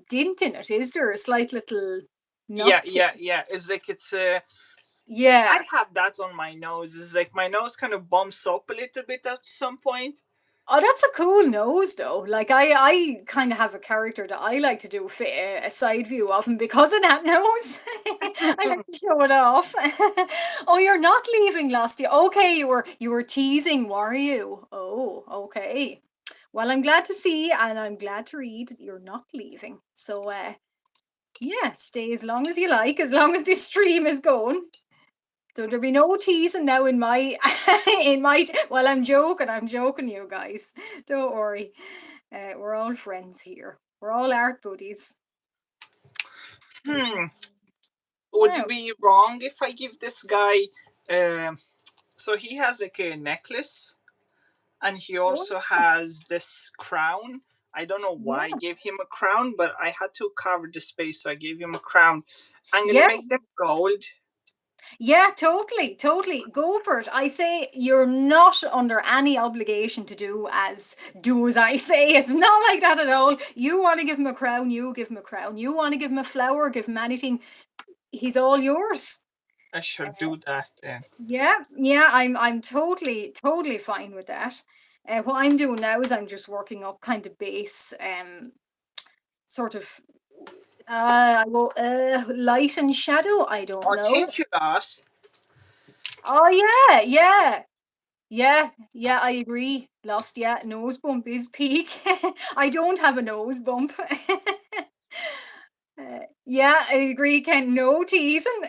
A: dint in it. Is there a slight little
B: Yeah,
A: nut?
B: yeah, yeah. It's like it's I
A: Yeah.
B: have that on my nose. It's like my nose kind of bumps up a little bit at some point.
A: Oh, that's a cool nose, though. Like I kind of have a character that I like to do a side view of him because of that nose. I like to show it off. Oh, you're not leaving last year. Okay, you were teasing, were you? Oh, okay. Well, I'm glad to see and I'm glad to read that you're not leaving. So, yeah, stay as long as you like, as long as this stream is going. So there'll be no teasing now in my well, I'm joking, you guys. Don't worry. We're all friends here. We're all art buddies. But
B: Hmm. Would it
A: now,
B: be wrong if I give this guy? So he has like a necklace, and he
A: oh,
B: also has this crown. I don't know why I
A: yeah,
B: gave him a crown, but I had to cover the space, so I gave him a crown. I'm gonna
A: yeah,
B: make them gold.
A: yeah, totally, totally. Go for it. I say you're not under any obligation to do as I say. It's not like that at all. You want to give him a crown, you give him a crown. You want to give him a flower, give him anything. He's all yours.
B: I shall do that then.
A: Yeah, yeah, I'm totally fine with that. What I'm doing now is I'm just working up kind of base, sort of I go light and shadow. I don't
B: Oh,
A: know.
B: thank you, Lost.
A: Oh yeah, yeah, yeah, yeah. I agree. Lost. Yeah, nose bump is peak. I don't have a nose bump. Yeah, I agree, Ken. No teasing.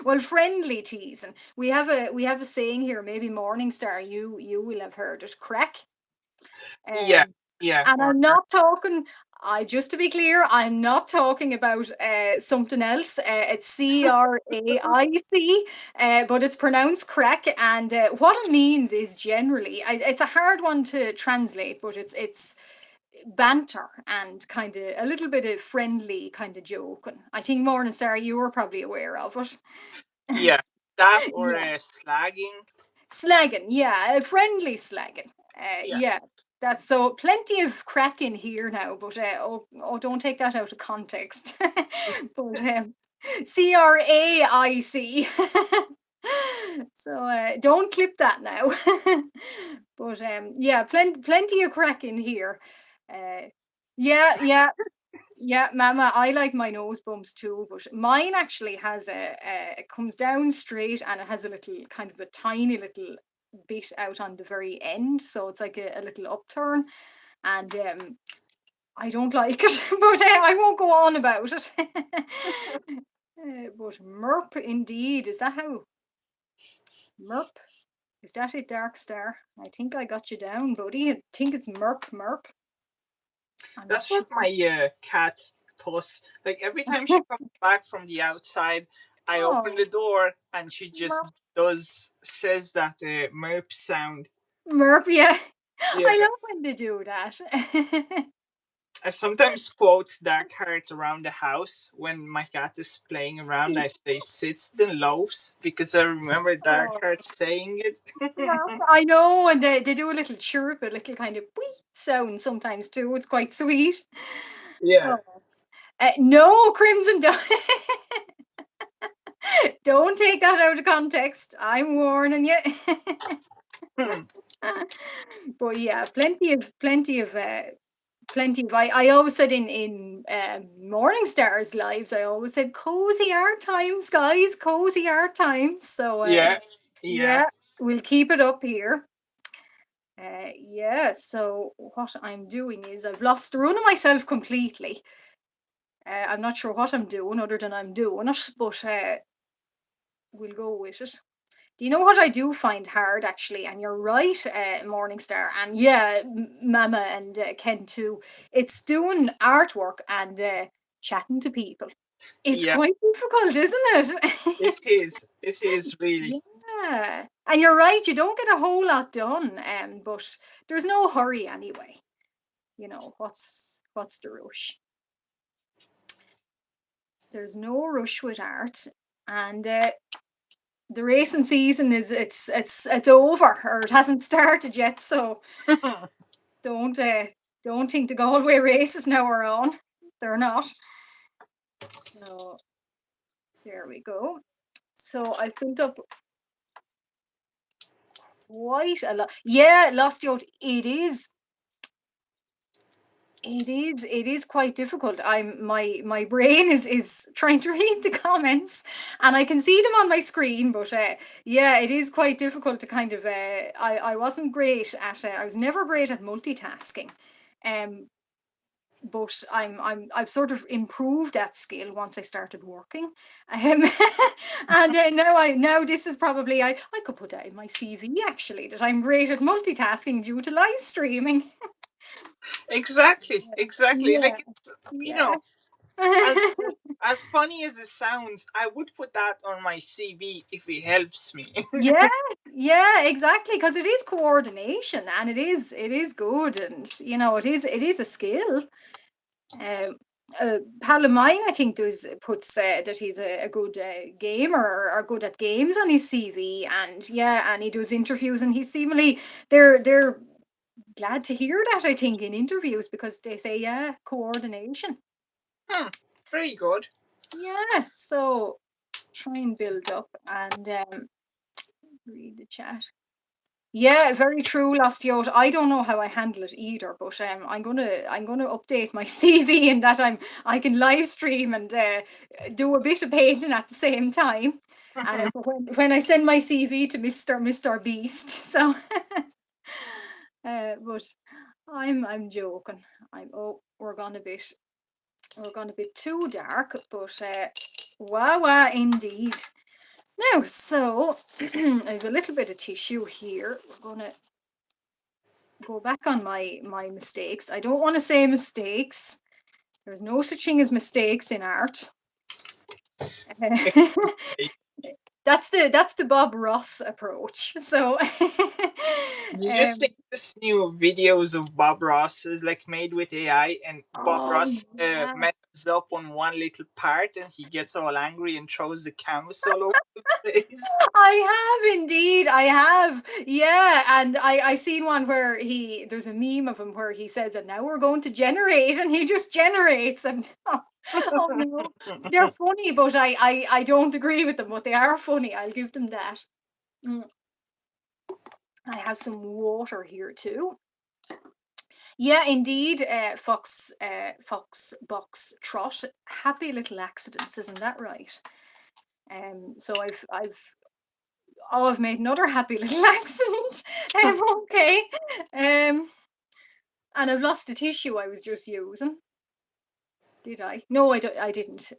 A: Well, friendly teasing. We have a saying here. Maybe Morningstar. You will have heard it. Crack.
B: Yeah,
A: Um,
B: yeah,
A: and
B: or
A: I'm not talking. I just to be clear, I'm not talking about something else. It's CRAIC, but it's pronounced crack. And what it means is generally, it's a hard one to translate, but it's banter and kind of a little bit of friendly kind of joking. I think Morningstar, you were probably aware of it.
B: yeah, that or
A: Yeah,
B: slagging.
A: slagging. Yeah, friendly slagging.
B: Yeah,
A: Yeah, that's so plenty of crack in here now, but oh, don't take that out of context. But CRAIC. So don't clip that now. But yeah, plenty of crack in here. Uh, yeah, yeah, yeah, Mama, I like my nose bumps too, but mine actually has it comes down straight and it has a little kind of a tiny little bit out on the very end, so it's like a little upturn, and I don't like it, but I won't go on about it. But Merp, indeed, is that how Merp? Is that it, Dark Star? I think I got you down, buddy. I think it's Merp. I'm not
B: that's what
A: sure.
B: my cat Puss. Like every time she comes back from the outside, I open
A: Oh,
B: the door and she just
A: Merp.
B: says that merp sound.
A: Merp, yeah.
B: Yeah,
A: I love when they do that.
B: I sometimes quote Dark Heart around the house when my cat is playing around. I say sits then loafs because I remember Dark
A: Oh,
B: Heart saying
A: yeah,
B: it.
A: I know, and they do a little chirp, a little kind of wee sound sometimes too. It's quite sweet.
B: Yeah.
A: Oh, no, Crimson, don't take that out of context. I'm warning you.
B: Hmm.
A: But yeah, plenty of. I always said in Morningstar's lives, I always said cozy art times, guys, cozy art times. So
B: Yeah. Yeah.
A: yeah, we'll keep it up here. Yeah, so what I'm doing is I've lost the run of myself completely. I'm not sure what I'm doing other than I'm doing it, but we'll go with it. Do you know what I do find hard actually? And you're right, Morningstar, and yeah, Mama and Ken too. It's doing artwork and chatting to people. It's
B: Yeah.
A: quite difficult, isn't it?
B: It is. It is really.
A: Yeah, and you're right. You don't get a whole lot done, but there's no hurry anyway. You know what's the rush? There's no rush with art, and the racing season is it's over or it hasn't started yet. So don't uh, don't think the Galway races now are on. They're not. So there we go. So I've built up quite a lot. Yeah, Lost Yacht. It is quite difficult. My brain is trying to read the comments, and I can see them on my screen. But yeah, it is quite difficult to kind of. I wasn't great at. I was never great at multitasking, um. But I've sort of improved that skill once I started working, um, and now this is probably I could put that in my CV actually that I'm great at multitasking due to live streaming.
B: Exactly. Exactly.
A: Yeah,
B: Like it's you
A: yeah.
B: know as as funny as it sounds, I would put that on my CV if it helps me.
A: Yeah, yeah, exactly. Because it is coordination, and it is good, and it is a skill. Um, pal of mine, I think, puts that he's a good gamer or good at games on his CV, and yeah, and he does interviews, and he's seemingly they're glad to hear that. I think in interviews because they say yeah, coordination.
B: Hmm. Very good.
A: Yeah, so try and build up and read the chat. Yeah, very true, Last Yacht. I don't know how I handle it either, but I'm gonna update my CV in that I can live stream and do a bit of painting at the same time. And when I send my CV to Mr. Beast, so but I'm joking. We're gone a bit too dark, but wow indeed. Now, so I have a little bit of tissue here. We're gonna go back on my mistakes. I don't want to say mistakes. There's no such thing as mistakes in art. That's the Bob Ross approach. So
B: You just
A: um
B: see this new videos of Bob Ross like made with AI, and Bob
A: oh
B: Ross
A: yeah.
B: messes up on one little part, and he gets all angry and throws the canvas all over the place.
A: I have indeed. I have. Yeah. And I seen one where there's a meme of him where he says, and now we're going to generate, and he just generates. And oh no. They're funny, but I don't agree with them, but they are funny. I'll give them that. Mm, I have some water here too. Yeah, indeed, Fox Box Trot. Happy little accidents, isn't that right? So I've made another happy little accident. Okay. And I've lost the tissue I was just using. Did I? No, I didn't.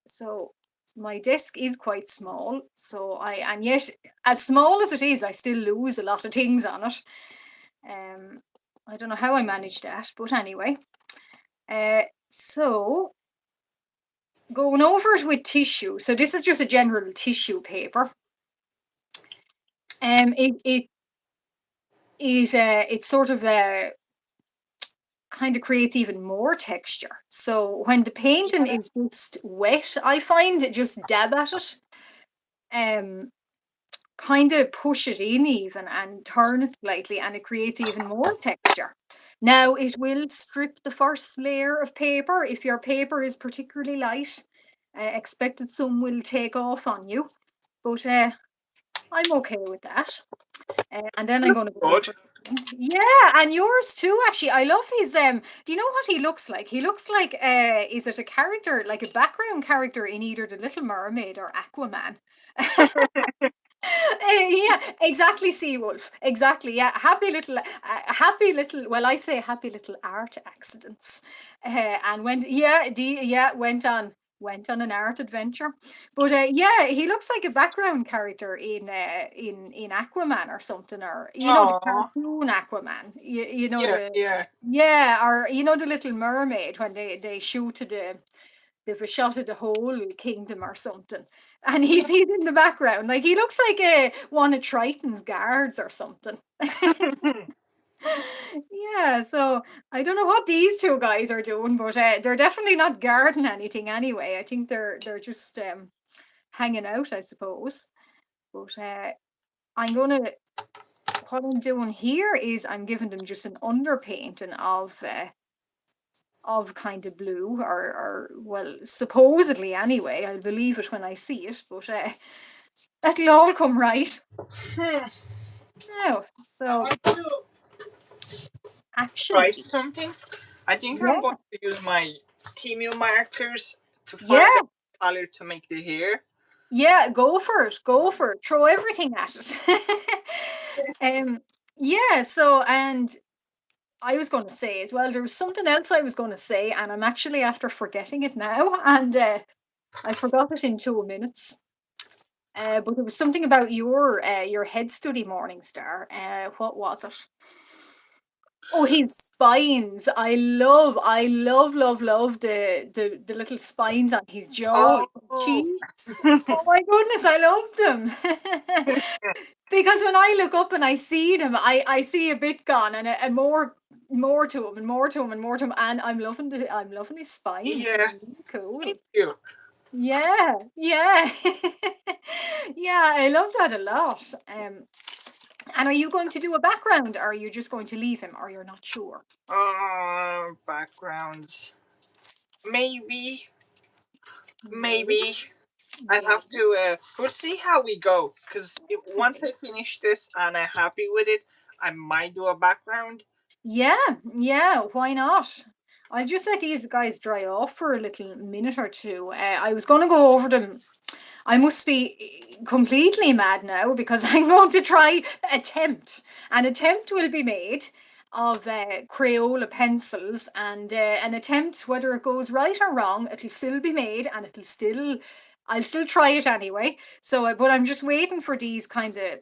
A: So my desk is quite small. And yet, as small as it is, I still lose a lot of things on it. Um, I don't know how I managed that, but anyway. So going over it with tissue. So this is just a general tissue paper. It's sort of kind of creates even more texture. So when the painting is just wet, I find it just dab at it, um, kind of push it in even and turn it slightly, and it creates even more texture. Now it will strip the first layer of paper. If your paper is particularly light, expected some will take off on you, but I'm okay with that. And then I'm going to go
B: Good.
A: over. Yeah, and yours too. Actually, I love his. Do you know what he looks like? He looks like. Is it a character, like a background character in either the Little Mermaid or Aquaman? Yeah, exactly, Seawolf. Exactly. Yeah, happy little. Well, I say happy little art accidents, and went. Yeah, went on an art adventure. But yeah, he looks like a background character in Aquaman or something, or the
B: Aw.
A: cartoon Aquaman. You know
B: Yeah,
A: the
B: yeah.
A: yeah, or the Little Mermaid when they shoot to they've a shot of the whole kingdom or something, and he's in the background, like he looks like one of Triton's guards or something. Yeah, so I don't know what these two guys are doing, but they're definitely not guarding anything anyway. I think they're just hanging out, I suppose. But I'm gonna what I'm doing here is I'm giving them just an underpainting of kind of blue, or well, supposedly anyway. I'll believe it when I see it, but that'll all come right
B: Hmm.
A: now.
B: I
A: So
B: want to try
A: actually,
B: something. I think I'm
A: yeah,
B: going to use my Temu markers to find
A: yeah,
B: a color to make the hair.
A: yeah, go for it, go for it, throw everything at it. um, yeah, so, and I was going to say as well, there was something else I was going to say, and I'm actually after forgetting it now, and I forgot it in 2 minutes. But it was something about your head study, Morningstar. What was it? Oh, his spines. I love the little spines on his jaw,
B: Oh.
A: cheeks. Oh my goodness, I loved them. Because when I look up and I see them, I see a bit gone, and more to him, and more to him, and more to him, and I'm loving his spines. They're
B: Yeah,
A: really cool.
B: thank you.
A: Yeah, yeah. Yeah, I love that a lot. And are you going to do a background, or are you just going to leave him, or you're not sure?
B: Backgrounds. Maybe,
A: Maybe,
B: maybe. I have
A: maybe.
B: to. We'll see how we go. Cause once I finish this and I'm happy with it, I might do a background.
A: Yeah, yeah, why not? I'll just let these guys dry off for a little minute or two. I was going to go over them. I must be completely mad now because I'm going to try attempt. An attempt will be made of Crayola pencils, and an attempt, whether it goes right or wrong, it'll still be made, and I'll still try it anyway. So, but I'm just waiting for these kind of,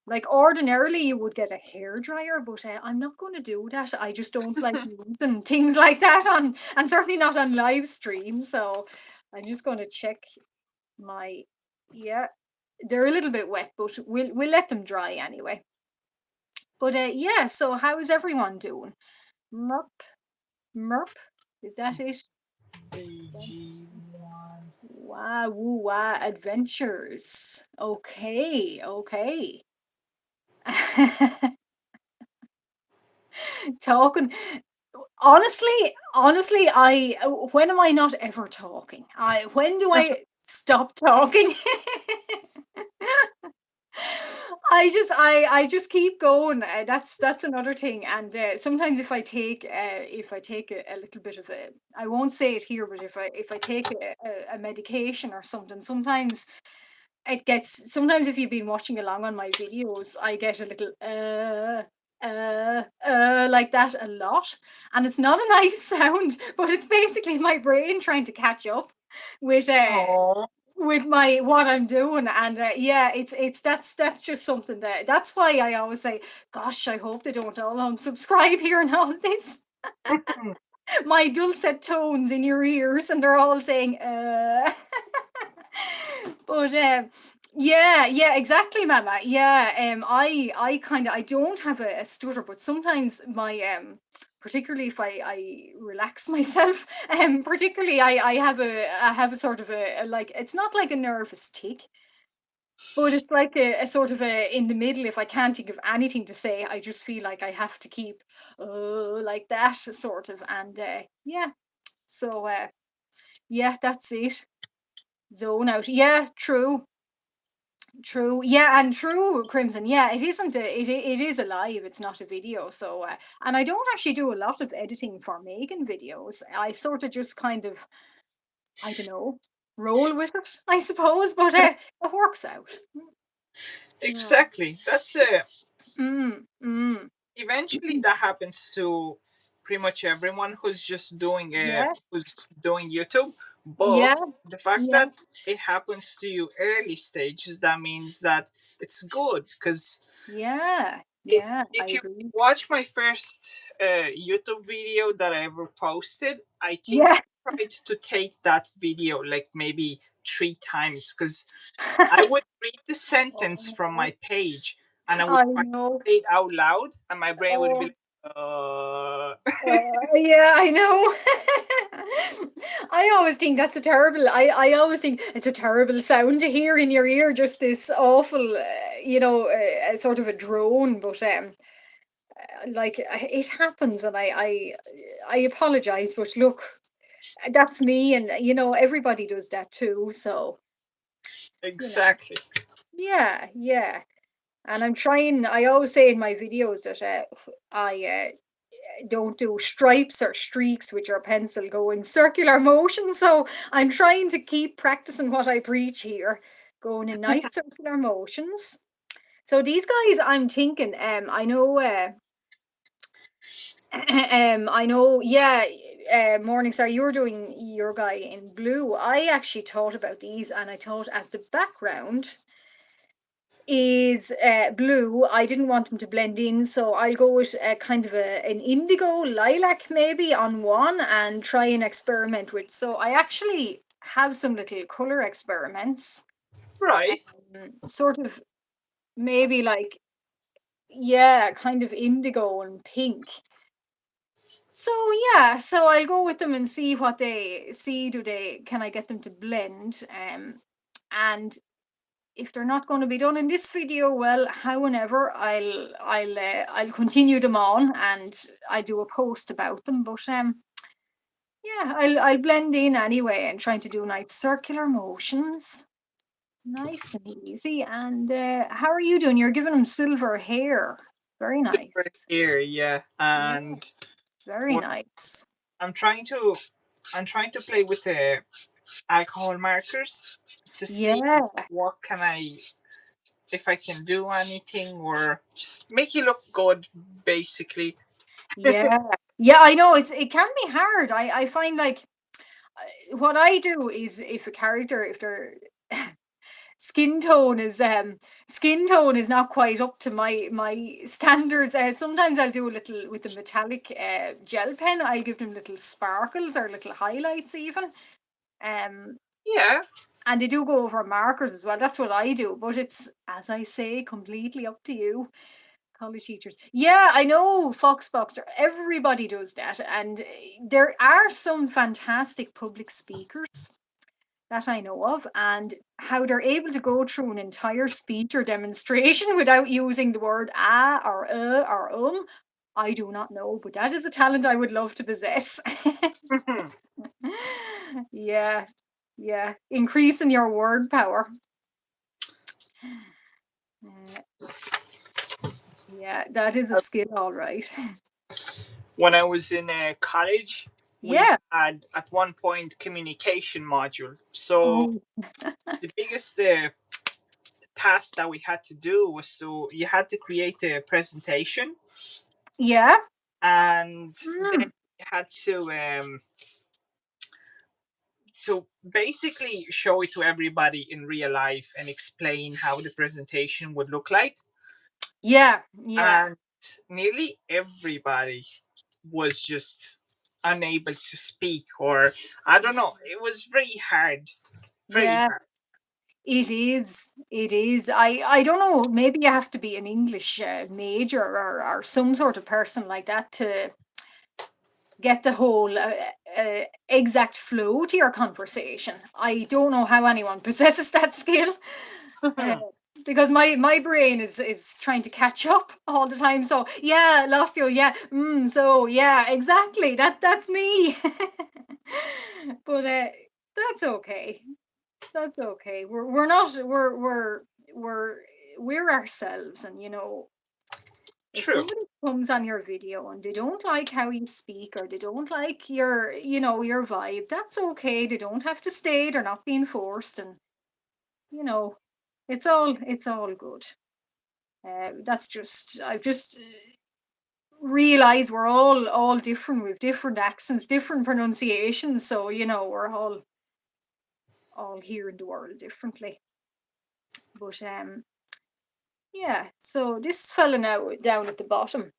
A: like, ordinarily you would get a hair dryer, but I'm not going to do that. I just don't like using things like that on, and certainly not on live stream. So I'm just going to check my, yeah, they're a little bit wet, but we'll let them dry anyway. But yeah, so how is everyone doing? Merp, merp, is that it?
B: BG1.
A: Wow, woo, wow, adventures. Okay, okay. Talking. Honestly, I when am I not ever talking? When do I stop talking? I just keep going. That's another thing. And sometimes if I take a little bit of a, I won't say it here, but if I take a medication or something, sometimes it gets, sometimes if you've been watching along on my videos, I get a little like that a lot, and it's not a nice sound, but it's basically my brain trying to catch up with
B: Oh.
A: my what I'm doing. And yeah, it's that's just something that's why I always say, gosh, I hope they don't all unsubscribe here and all this. My dulcet tones in your ears, and they're all saying but yeah, yeah, exactly, mama. Yeah, I kind of, I don't have a stutter, but sometimes my particularly if I relax myself. Particularly I have a sort of a like, it's not like a nervous tick, but it's like a sort of a in the middle. If I can't think of anything to say, I just feel like I have to keep like that sort of, and yeah. So yeah, that's it. Zone out. Yeah, true. True. Yeah, and true, Crimson. Yeah, it isn't it is a live, it's not a video. So and I don't actually do a lot of editing for Megan videos. I sort of just kind of, I don't know, roll with it, I suppose, but it works out. Yeah.
B: Exactly. That's
A: Mm, mm.
B: eventually that happens to pretty much everyone
A: Yeah.
B: who's doing YouTube. But
A: Yeah.
B: the fact
A: Yeah.
B: that it happens to you early stages, that means that it's good because
A: Yeah.
B: if
A: Yeah, I
B: if you
A: agree.
B: watch my first YouTube video that I ever posted, I think
A: Yeah.
B: I tried to take that video like maybe 3 times because I would read the sentence from
A: Oh,
B: my page and I would
A: I
B: try to
A: know.
B: say it out loud, and my brain would be
A: Oh.
B: like,
A: Yeah, I know. I always think that's a terrible. I always think it's a terrible sound to hear in your ear. Just this awful, sort of a drone. But like it happens, and I apologize. But look, that's me, and everybody does that too. So you know,
B: exactly.
A: yeah, yeah. And I'm trying. I always say in my videos that I don't do stripes or streaks with your pencil, go in circular motion. So I'm trying to keep practicing what I preach here, going in nice circular motions. So these guys, I'm thinking, I know, I know, yeah, Morningstar, you're doing your guy in blue. I actually thought about these, and I thought as the background is blue. I didn't want them to blend in, so I'll go with kind of an indigo lilac maybe on one and try and experiment with. So I actually have some little color experiments,
B: Right.
A: sort of maybe like, yeah, kind of indigo and pink. So yeah, so I'll go with them and see what they see. Can I get them to blend? And if they're not going to be done in this video, well, however, I'll continue them on, and I do a post about them. But yeah, I'll blend in anyway and trying to do nice circular motions, nice and easy. And how are you doing? You're giving them silver hair. Very
B: Silver
A: nice.
B: here, yeah.
A: Yeah,
B: And
A: very
B: what
A: nice.
B: I'm trying to I'm trying to play with the alcohol markers to see
A: Yeah,
B: what can I if I can do anything or just make you look good, basically.
A: yeah, yeah. I know it can be hard. I find like what I do is if a character, if their skin tone is not quite up to my standards, sometimes I'll do a little with the metallic gel pen. I'll give them little sparkles or little highlights even, um
B: Yeah.
A: and they do go over markers as well. That's what I do, but it's, as I say, completely up to you. College teachers. Yeah, I know, Foxboxer. Everybody does that. And there are some fantastic public speakers that I know of, and how they're able to go through an entire speech or demonstration without using the word or or I do not know, but that is a talent I would love to possess. Yeah, yeah. Increasing your word power. Uh, yeah, that is a skill, all right.
B: When I was in college, we
A: Yeah.
B: had at one point communication module. So
A: Oh,
B: the biggest task that we had to do was to you had to create a presentation,
A: yeah.
B: and then
A: Mm,
B: you had to basically show it to everybody in real life and explain how the presentation would look like.
A: yeah. Yeah.
B: And nearly everybody was just unable to speak, or I don't know, it was very hard, very
A: Yeah.
B: hard.
A: It is. It is. I don't know. Maybe you have to be an English major or some sort of person like that get the whole exact flow to your conversation. I don't know how anyone possesses that skill. Uh, because my brain is trying to catch up all the time. So yeah, lost you. Yeah, so yeah, exactly. That's me. But that's okay. That's okay. We're not we're we're ourselves, and if
B: True.
A: somebody comes on your video and they don't like how you speak, or they don't like your vibe, that's okay. They don't have to stay. They're not being forced, and you know, it's all good. That's just I've just realized we're all different. We've different accents, different pronunciations, so we're all here in the world differently. But yeah. So this fella now down at the bottom,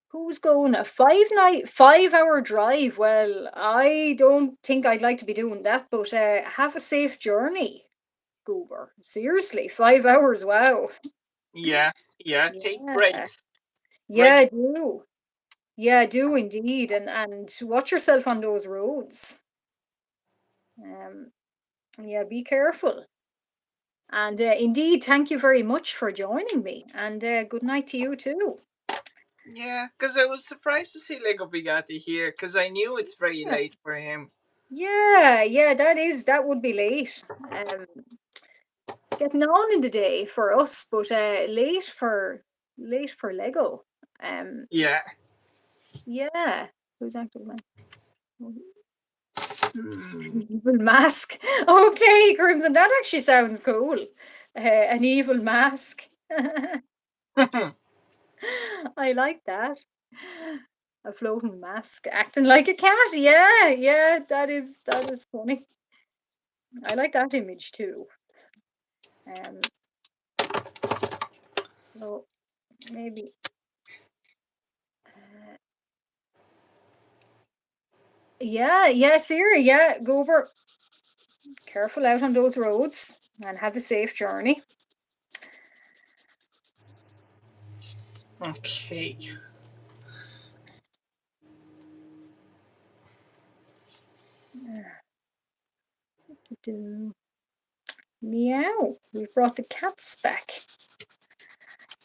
A: who's going a 5-hour drive? Well, I don't think I'd like to be doing that, but have a safe journey, Goober. Seriously, 5 hours. Wow.
B: Yeah, yeah. Take
A: Yeah.
B: breaks.
A: Yeah,
B: Regular.
A: do. Yeah, do indeed, and watch yourself on those roads. Um, yeah, be careful. And indeed, thank you very much for joining me, and good night to you too.
B: Yeah, because I was surprised to see Lego Bugatti here, because I knew it's very
A: Yeah,
B: late for him.
A: yeah, yeah, that would be late. Um, Getting on in the day for us, but late for Lego. Um,
B: Yeah.
A: yeah. Who's active?
B: Hmm.
A: Evil mask. Okay, Crimson, that actually sounds cool. An evil mask. I like that. A floating mask acting like a cat. Yeah, yeah, that is funny. I like that image too. Um, so maybe yeah, yeah, Siri, yeah, go over. Careful out on those roads and have a safe journey.
B: Okay.
A: Meow. We've brought the cats back.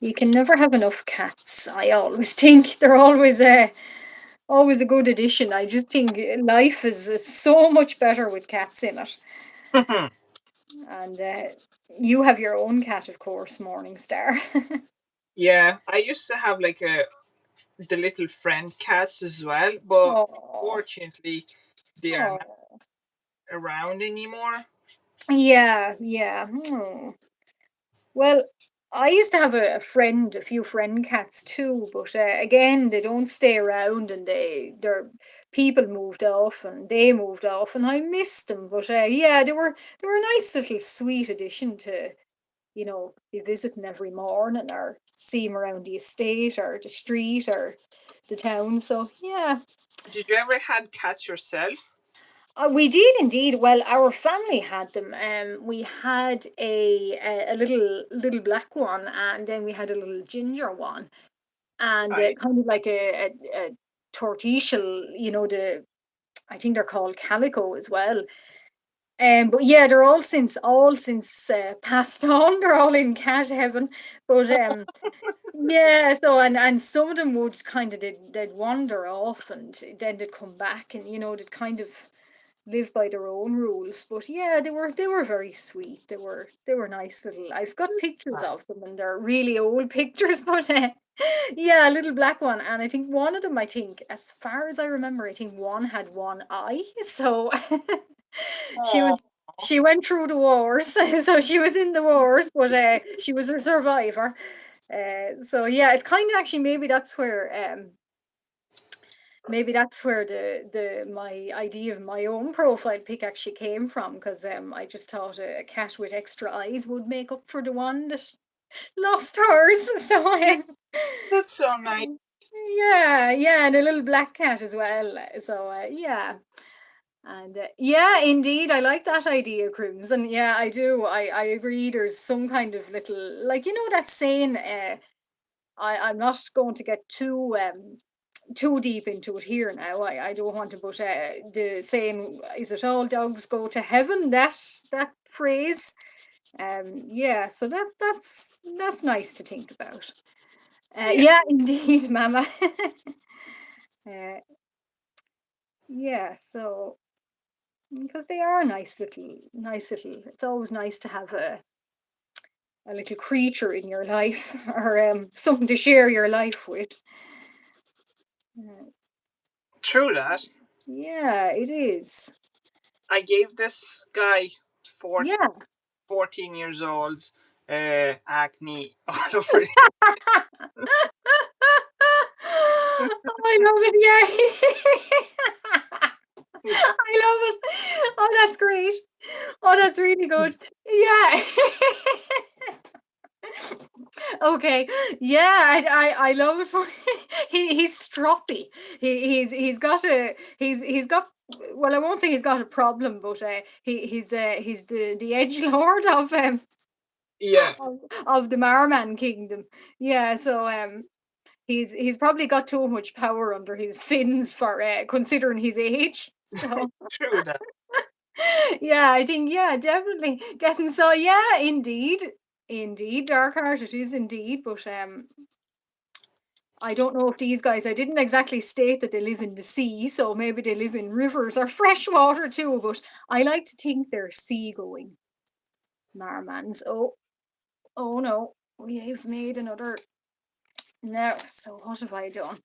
A: You can never have enough cats. I always think they're always a good addition. I just think life is so much better with cats in it. And you have your own cat, of course, Morningstar.
B: Yeah, I used to have like the little friend cats as well, but
A: Oh,
B: fortunately, they are not
A: oh,
B: around anymore.
A: yeah, yeah. Oh. Well, I used to have a few friend cats too, but again, they don't stay around, and their people moved off, and they moved off, and I missed them. But yeah, they were a nice little sweet addition to be visiting every morning, or see them around the estate or the street or the town. So yeah,
B: Did you ever had cats yourself?
A: we did indeed. Well, our family had them. We had a little black one, and then we had a little ginger one, and
B: Right.
A: kind of like a tortoiseshell. The I think they're called calico as well. But yeah, they're all since passed on. They're all in cat heaven. But yeah, so and some of them would kind of they'd wander off, and then they'd come back, and they'd kind of live by their own rules. But yeah, they were very sweet. They were nice little. I've got pictures of them, and they're really old pictures, but yeah, a little black one, and I think one of them, I think, as far as I remember, I think one had one eye. So she
B: Oh,
A: was she went through the wars, so she was in the wars, but she was a survivor. So yeah, it's kind of actually maybe that's where the my idea of my own profile pic actually came from, because I just thought a cat with extra eyes would make up for the one that lost hers. So
B: yeah, that's so nice.
A: yeah, yeah, and a little black cat as well. So yeah. And yeah, indeed, I like that idea, Crimson. Yeah, I do. I agree. There's some kind of little, like, that saying. I'm not going to get too too deep into it here now. I don't want to, but the saying, "Is it all dogs go to heaven?" That phrase. Yeah, so that's nice to think about.
B: Yeah,
A: Yeah, indeed, Mama. uh, yeah, so because they are nice little. It's always nice to have a little creature in your life or something to share your life with. Uh,
B: true that.
A: yeah, it is.
B: I gave this guy 14,
A: Yeah.
B: 14 years old acne all over.
A: I love it. Yeah. I love it. Oh, that's great. Oh, that's really good. Yeah. Okay. Yeah, I love it for he's stroppy. He's got well, I won't say he's got a problem, but he's the edge lord
B: Yeah,
A: of, of the Marman kingdom. Yeah, so he's probably got too much power under his fins for considering his age. So
B: true that.
A: yeah, I think yeah, definitely getting so yeah, indeed, dark heart it is indeed, but I don't know if these guys. I didn't exactly state that they live in the sea, so maybe they live in rivers or fresh water too. But I like to think they're seagoing Marmans. Oh no, we have made another. No, so what have I done?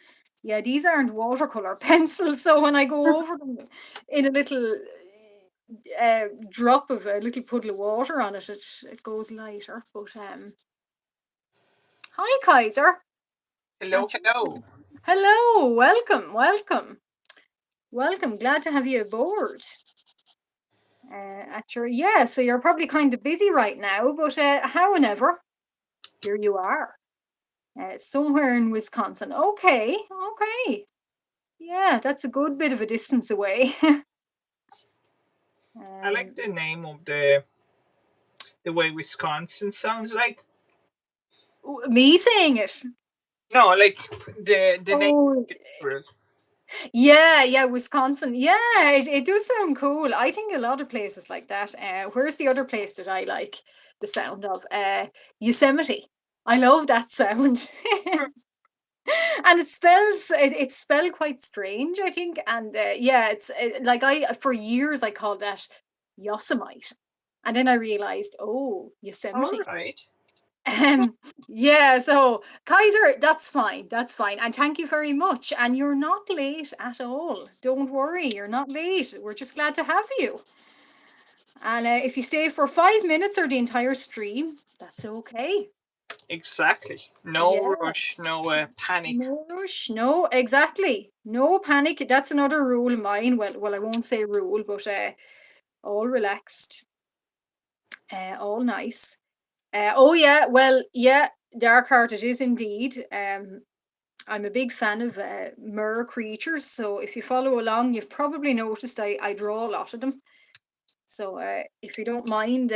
A: Yeah, these aren't watercolor pencils, so when I go over them in a little drop of a little puddle of water on it, it goes lighter. But hi Kaiser.
B: Hello,
A: At
B: hello.
A: hello, welcome. Glad to have you aboard. At your yeah, so you're probably kind of busy right now, but however, here you are, somewhere in Wisconsin. Okay. Yeah, that's a good bit of a distance away.
B: I like
A: um,
B: the name of the way Wisconsin sounds like.
A: me saying it.
B: No, like the name.
A: Oh, yeah, Wisconsin. Yeah, it does sound cool. I think a lot of places like that. Where's the other place that I like the sound of? Yosemite. I love that sound. And it's spelled quite strange, I think. And yeah, it's like I for years I called that Yosemite, and then I realized, oh,
B: All
A: Yosemite.
B: right.
A: Um, yeah, so Kaiser, that's fine, and thank you very much. And you're not late at all. Don't worry, you're not late. We're just glad to have you. And if you stay for 5 minutes or the entire stream, that's okay.
B: Exactly. No
A: Yeah.
B: rush, no panic.
A: No rush. No, exactly. No panic. That's another rule of mine. Well, I won't say rule, but all relaxed, all nice. Oh yeah, well, yeah, dark heart it is indeed. I'm a big fan of mer creatures, so if you follow along, you've probably noticed I draw a lot of them. So if you don't mind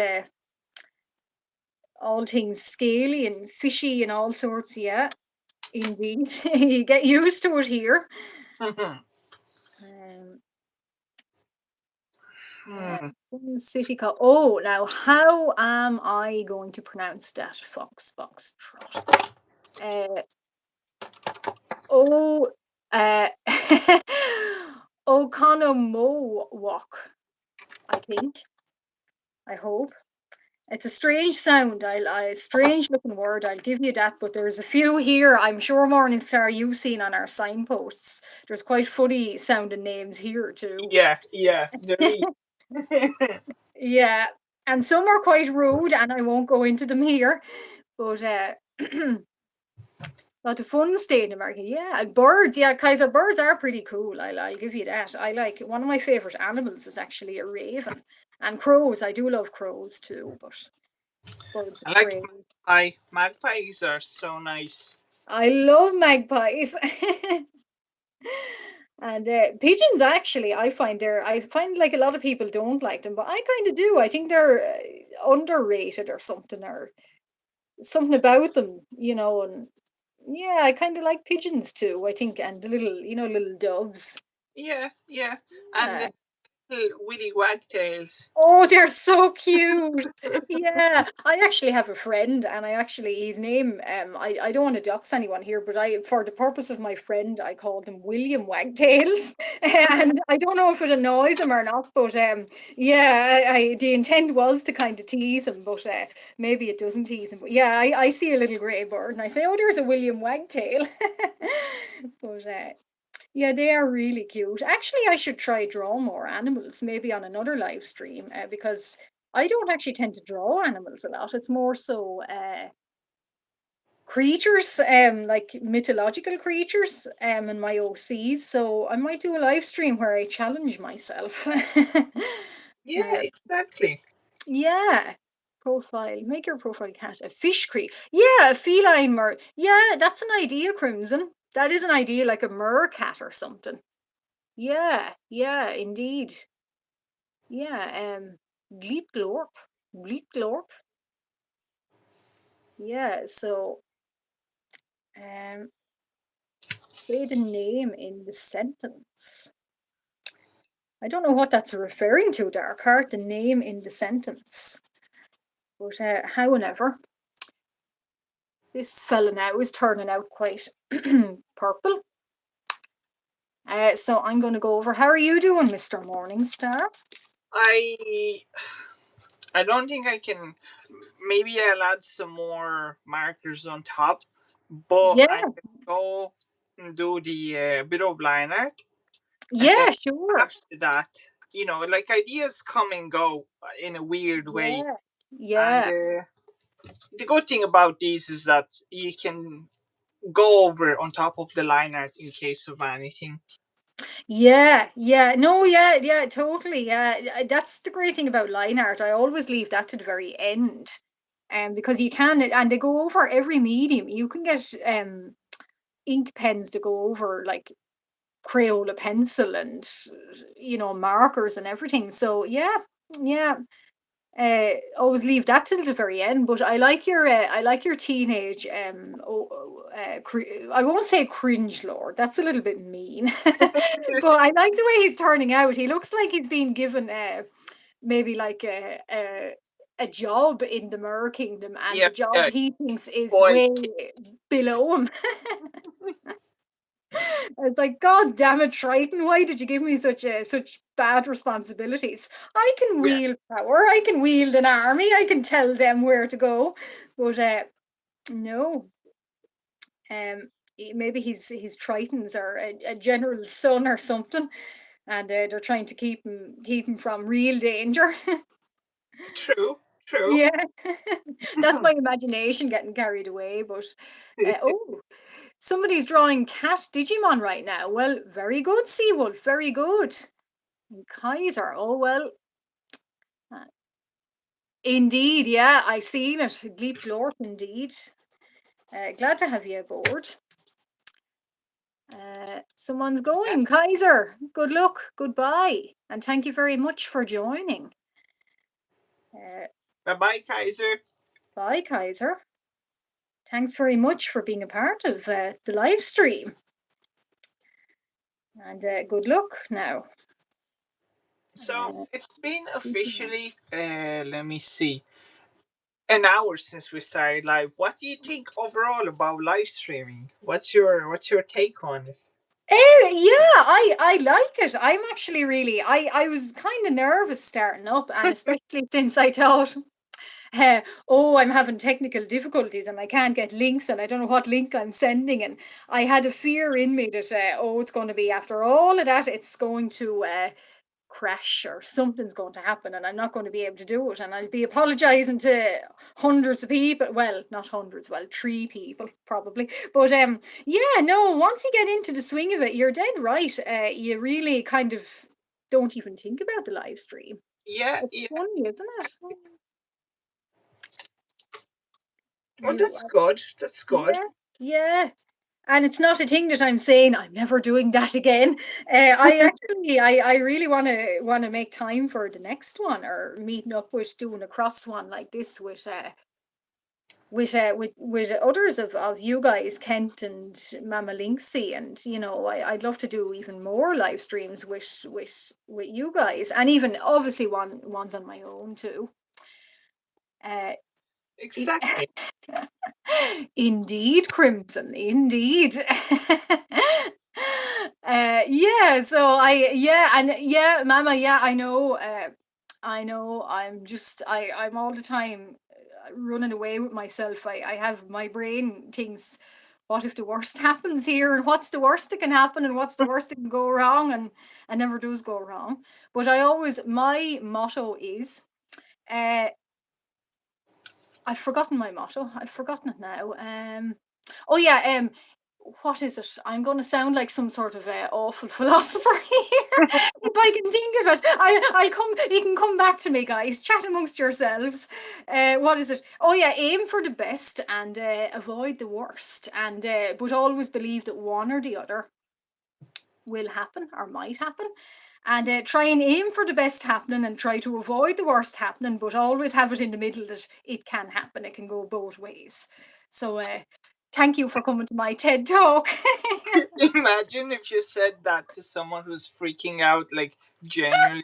A: all things scaly and fishy and all sorts, yeah, indeed, you get used to it here. Um,
B: Hmm.
A: Fun city called. Oh, now how am I going to pronounce that? Fox trot. Uh, oh, uh, Oconomowalk, I think. I hope. It's a strange sound. Strange looking word. I'll give you that. But there's a few here. I'm sure Morningstar you've seen on our signposts. There's quite funny sounding names here too.
B: Yeah, there is.
A: Yeah, and some are quite rude, and I won't go into them here. But lot of fun staying in America. Yeah, and birds. Yeah, Kaiser birds are pretty cool. I'll give you that. I like one of my favorite animals is actually a raven, and crows. I do love crows too, but birds
B: I
A: of
B: like
A: prey.
B: magpie. Magpies are so nice.
A: I love magpies. And pigeons, actually, I find like a lot of people don't like them, but I kind of do. I think they're underrated or something, or something about them, and Yeah, I kind of like pigeons too, I think, and the little, little doves.
B: Yeah, yeah, and
A: Yeah.
B: little willy wagtails.
A: Oh, they're so cute. Yeah, I actually have a friend, and his name, I don't want to dox anyone here, but for the purpose of my friend, I called him William Wagtails. And I don't know if it annoys him or not, but yeah, the intent was to kind of tease him, but maybe it doesn't tease him. But yeah, I see a little grey bird, and I say, oh, there's a William Wagtail. But yeah, they are really cute. Actually, I should try draw more animals, maybe on another live stream, because I don't actually tend to draw animals a lot. It's more so creatures, like mythological creatures, in my OCs. So I might do a live stream where I challenge myself.
B: Yeah,
A: Um,
B: exactly.
A: yeah. Profile, make your profile cat a fish creature. Yeah, a feline Yeah, that's an idea, Crimson. That is an idea, like a mercat or something. Yeah, yeah, indeed. Yeah, Gleep Glorp. Gleep Glorp. Yeah, so um say the name in the sentence. I don't know what that's referring to, Darkheart, the name in the sentence. But however, this fella now is turning out quite purple. So I'm going to go over. How are you doing, Mr. Morningstar?
B: I I don't think I can. Maybe I'll add some more markers on top, but
A: Yeah,
B: I can go and do the bit of line art, and then
A: yeah, sure.
B: after that, like ideas come and go in a weird way.
A: Yeah,
B: And
A: yeah.
B: the good thing about these is that you can go over on top of the line art in case of anything.
A: Yeah, yeah, no, yeah, yeah, totally. Yeah, that's the great thing about line art. I always leave that to the very end, because you can, and they go over every medium. You can get ink pens to go over like Crayola pencil and markers and everything. So yeah, yeah. Always leave that till the very end. But I like your teenage I won't say cringe lord. That's a little bit mean. But I like the way he's turning out. He looks like he's been given maybe like a job in the Mer Kingdom, and
B: Yeah,
A: the job
B: yeah,
A: he thinks is
B: boy,
A: way below him. It's like, God damn it, Triton, why did you give me such bad responsibilities? I can
B: yeah,
A: wield power, I can wield an army, I can tell them where to go. But no. Maybe his Tritons are a general's son or something, and they're trying to keep him from real danger.
B: true, true.
A: Yeah. That's my imagination getting carried away. But oh, somebody's drawing cat Digimon right now. Well, very good, Seawolf. Very good. And Kaiser. Oh well. uh, Indeed, yeah, I seen it. Gleep Glorp, indeed. Glad to have you aboard. Someone's
B: Yeah.
A: going. Kaiser, good luck. Goodbye. And thank you very much for joining. Uh,
B: Bye bye, Kaiser.
A: Bye, Kaiser. Thanks very much for being a part of the live stream. And good luck now.
B: So
A: Uh,
B: it's been officially, let me see, an hour since we started live. What do you think overall about live streaming? What's your take on it?
A: Yeah, I like it. I'm actually really I was kind of nervous starting up, and especially since I thought, oh, I'm having technical difficulties and I can't get links and I don't know what link I'm sending, and I had a fear in me that oh, it's going to be, after all of that, it's going to crash or something's going to happen and I'm not going to be able to do it, and I'll be apologizing to hundreds of people. Well, not hundreds, well, 3 people probably. But yeah, no, once you get into the swing of it, you're dead right. You really kind of don't even think about the live stream.
B: Yeah,
A: It's
B: yeah.
A: funny, isn't it?
B: Well,
A: You
B: that's good. That's good.
A: Yeah, yeah. And it's not a thing that I'm saying I'm never doing that again. I really want to make time for the next one, or meeting up with doing a cross one like this with with others of you guys, Kent and Mama Linksy, and I'd love to do even more live streams with you guys, and even obviously ones on my own too. Uh, i-
B: Exactly.
A: Indeed, Crimson, indeed. Yeah, so and yeah, Mama, yeah, I know. I know. I'm all the time running away with myself. I have my brain thinks, what if the worst happens here, and what's the worst that can happen, and what's the worst that can go wrong, and never does go wrong. But my motto is, uh, I've forgotten my motto. I've forgotten it now. Oh yeah. What is it? I'm going to sound like some sort of awful philosopher here. If I can think of it, I'll come. You can come back to me, guys. Chat amongst yourselves. What is it? Oh yeah, aim for the best and avoid the worst, and but always believe that one or the other will happen or might happen, and try and aim for the best happening and try to avoid the worst happening, but always have it in the middle that it can happen. It can go both ways. So thank you for coming to my TED talk.
B: Imagine if you said that to someone who's freaking out, like genuinely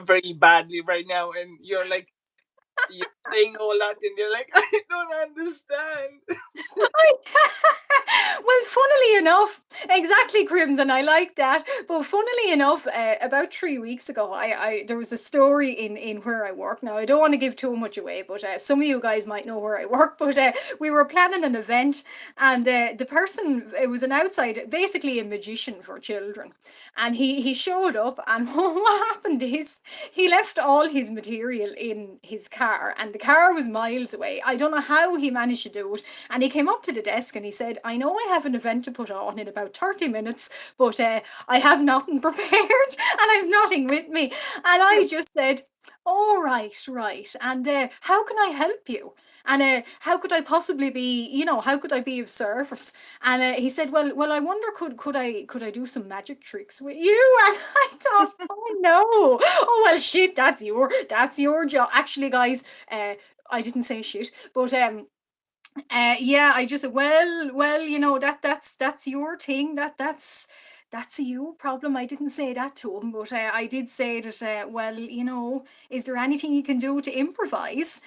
B: very badly right now, and you're saying all that, and you're like, I don't understand.
A: Well, funnily enough, exactly, Crimson. I like that. But funnily enough, about 3 weeks ago, I there was a story in where I work. Now, I don't want to give too much away, but some of you guys might know where I work. But we were planning an event, and the person, it was an outside, basically a magician for children, and he showed up, and what happened is he left all his material in his car, and the car was miles away. I don't know how he managed to do it, and he came up to the desk and he said, I know I have an event to put on in about 30 minutes, but I have nothing prepared and I've nothing with me. And I just said, all right, right. And how can I help you? And how could I possibly be, how could I be of service? And he said, well, I wonder, could I do some magic tricks with you? And I thought, oh no, oh well, shit, that's your job. Actually, guys, I didn't say shit, but yeah, I just said, well, that's your thing. That's a you problem. I didn't say that to him, but I did say that. Well, is there anything you can do to improvise?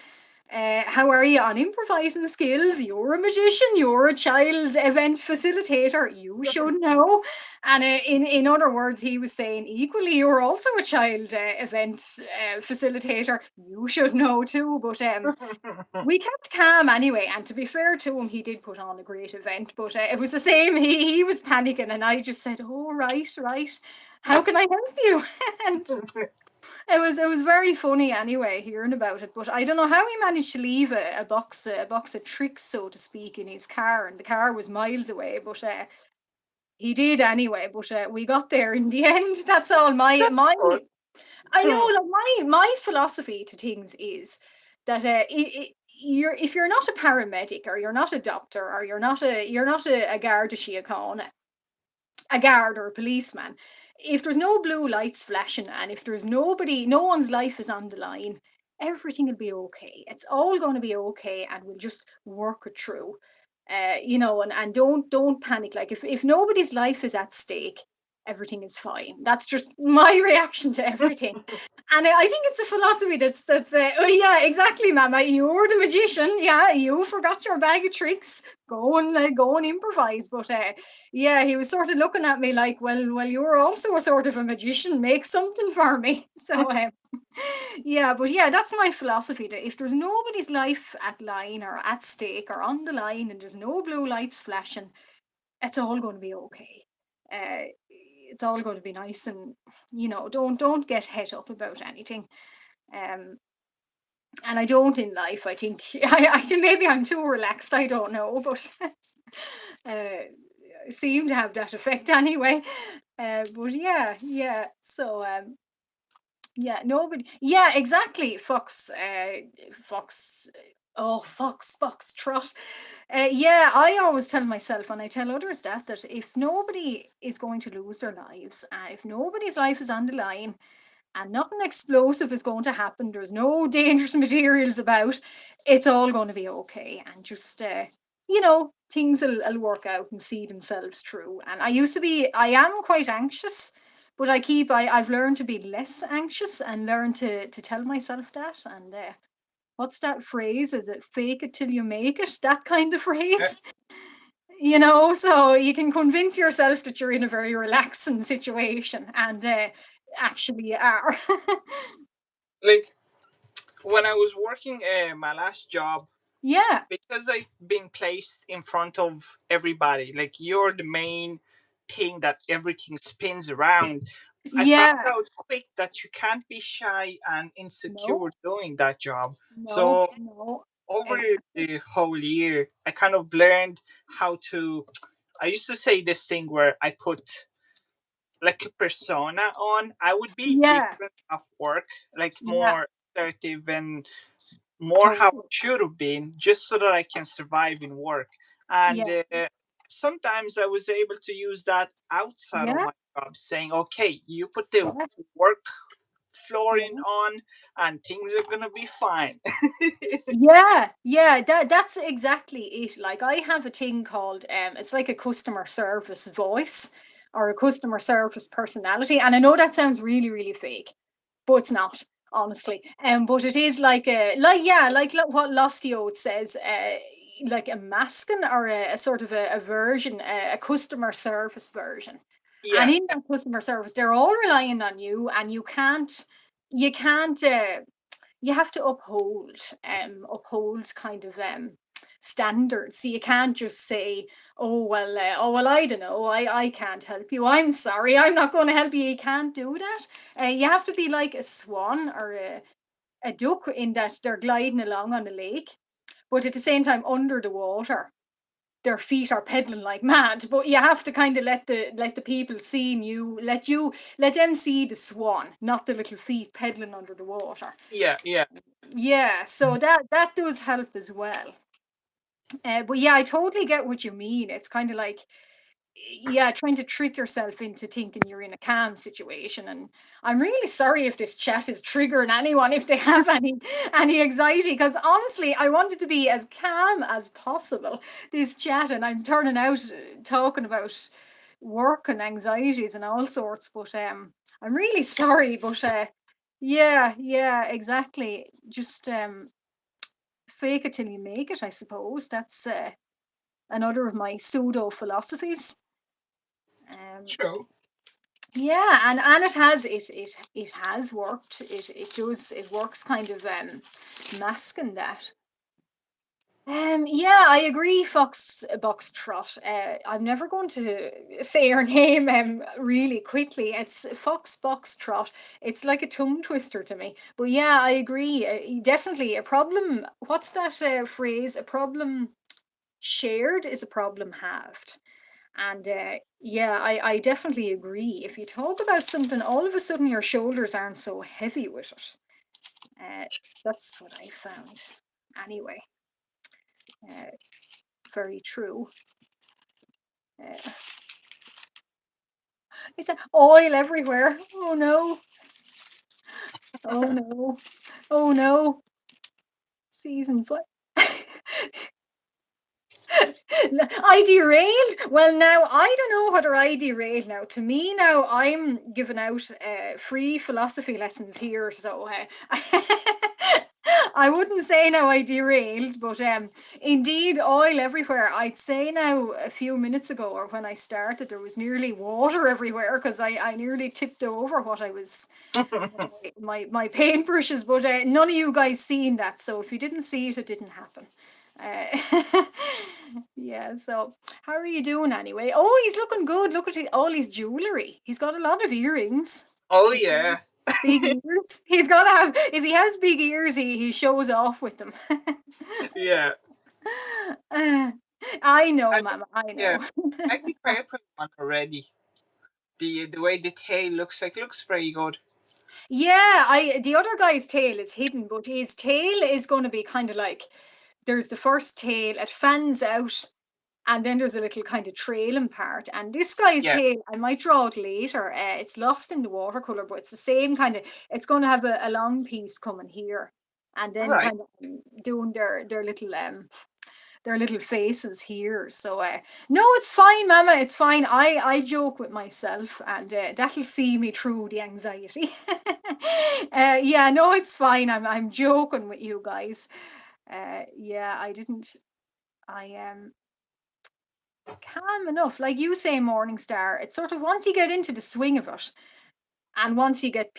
A: How are you on improvising skills? You're a magician. You're a child event facilitator. You should know. And in other words, he was saying equally, you're also a child event facilitator. You should know too. But we kept calm anyway, and to be fair to him, he did put on a great event, but it was the same. He was panicking, and I just said, oh, right, right, how can I help you? And it was very funny anyway, hearing about it. But I don't know how he managed to leave a box of tricks, so to speak, in his car, and the car was miles away, but he did anyway. But we got there in the end. That's all. my
B: That's
A: my
B: good.
A: I know, like, my philosophy to things is that if you're not a paramedic, or you're not a doctor, or you're not a Garda Síochána, a guard or a policeman, if there's no blue lights flashing, and if there's nobody, no one's life is on the line, everything will be okay. It's all going to be okay, and we'll just work it through. And don't panic. Like, if nobody's life is at stake, everything is fine. That's just my reaction to everything. And I think it's a philosophy that's oh yeah, exactly, Mama. You're the magician. Yeah, you forgot your bag of tricks. Go and improvise. But yeah, he was sort of looking at me like, well, you're also a sort of a magician. Make something for me. So yeah, but yeah, that's my philosophy. That if there's nobody's life at line or at stake or on the line, and there's no blue lights flashing, it's all going to be okay. It's all going to be nice, and don't get het up about anything. Um, and I don't in life. I think I think maybe I'm too relaxed. I don't know, but uh, I seem to have that effect anyway. But yeah, yeah. So yeah, nobody. Yeah, exactly. Fox. Oh, Fox Trot. Yeah, I always tell myself, and I tell others that if nobody is going to lose their lives, if nobody's life is on the line, and nothing explosive is going to happen, there's no dangerous materials about, it's all going to be okay, and just things will work out and see themselves through. And I am quite anxious, but I've learned to be less anxious and learn to tell myself that. And what's that phrase? Is it fake it till you make it? That kind of
B: Uh,
A: phrase. So you can convince yourself that you're in a very relaxing situation, and actually you are.
B: like when I was working my last job,
A: Yeah,
B: because I've been placed in front of everybody, like you're the main thing that everything spins around. I found
A: yeah.
B: out quick that you can't be shy and
A: No,
B: insecure doing that job.
A: no,
B: So
A: no.
B: over
A: Exactly.
B: the whole year, I kind of learned how to. I used to say this thing where I put like a persona on. I would be
A: Yeah,
B: different at work, like
A: yeah,
B: more assertive and more how I
A: totally.
B: should have been, just so that I can survive in work. And
A: Yeah,
B: sometimes I was able to use that outside of
A: yeah,
B: my job, saying, "Okay, you put the
A: yeah,
B: work floor in
A: yeah.
B: on, and things are gonna be fine."
A: Yeah, yeah, that's exactly it. Like I have a thing called it's like a customer service voice or a customer service personality. And I know that sounds really, really fake, but it's not, honestly. But it is like what Lostio says, like a masking or a sort of a version, a customer service version. And
B: Yeah,
A: in that customer service, they're all relying on you, and you can't you have to uphold kind of standards. So you can't just say, oh well, I don't know, I can't help you, I'm sorry, I'm not going to help you. You can't do that. You have to be like a swan or a duck, in that they're gliding along on a lake, but at the same time under the water their feet are pedaling like mad. But you have to kind of let the people seeing let them see the swan, not the little feet pedaling under the water.
B: yeah, yeah.
A: Yeah, so that does help as well. But yeah, I totally get what you mean. It's kind of like, yeah, trying to trick yourself into thinking you're in a calm situation. And I'm really sorry if this chat is triggering anyone, if they have any anxiety, because honestly, I wanted to be as calm as possible this chat, and I'm turning out talking about work and anxieties and all sorts. But I'm really sorry, but yeah, yeah, exactly. Just fake it till you make it, I suppose. That's another of my pseudo philosophies. Um,
B: True.
A: yeah, and it has worked. It works kind of masking that. Yeah, I agree, Fox Box Trot. I'm never going to say her name really quickly. It's Fox Box Trot. It's like a tongue twister to me. But yeah, I agree. Definitely a problem. What's that phrase? A problem shared is a problem halved. And yeah, I definitely agree. If you talk about something, all of a sudden your shoulders aren't so heavy with it. Uh, that's what I found. Anyway, uh, very true. Uh, is that oil everywhere? Oh no! Oh no! Oh no! Season what? I derailed. Well, now I don't know whether I derailed. Now, to me, now I'm giving out free philosophy lessons here, so I wouldn't say now I derailed, but indeed, oil everywhere. I'd say now a few minutes ago, or when I started, there was nearly water everywhere because I nearly tipped over what I was my paintbrushes, but none of you guys seen that. So if you didn't see it, it didn't happen. Uh, yeah. So how are you doing anyway? Oh, he's looking good. Look at all his jewelry. He's got a lot of earrings.
B: Oh
A: He's got
B: yeah,
A: big ears. He's got to have. If he has big ears, he shows off with them.
B: yeah.
A: Uh, I know,
B: I,
A: Mama. I
B: yeah.
A: know.
B: I think I put one already. The way the tail looks very good.
A: Yeah, I the other guy's tail is hidden, but his tail is going to be kind of like, there's the first tail, it fans out, and then there's a little kind of trailing part. And this guy's
B: Yeah,
A: tail, I might draw it later. It's lost in the watercolor, but it's the same kind of. It's going to have a long piece coming here. and
B: All
A: then
B: right.
A: kind of doing their little faces here. So no, it's fine, Mama. It's fine. I joke with myself, and that'll see me through the anxiety. Yeah, no, it's fine. I'm joking with you guys. Yeah, I didn't. I am calm enough, like you say, Morningstar. It's sort of once you get into the swing of it, and once you get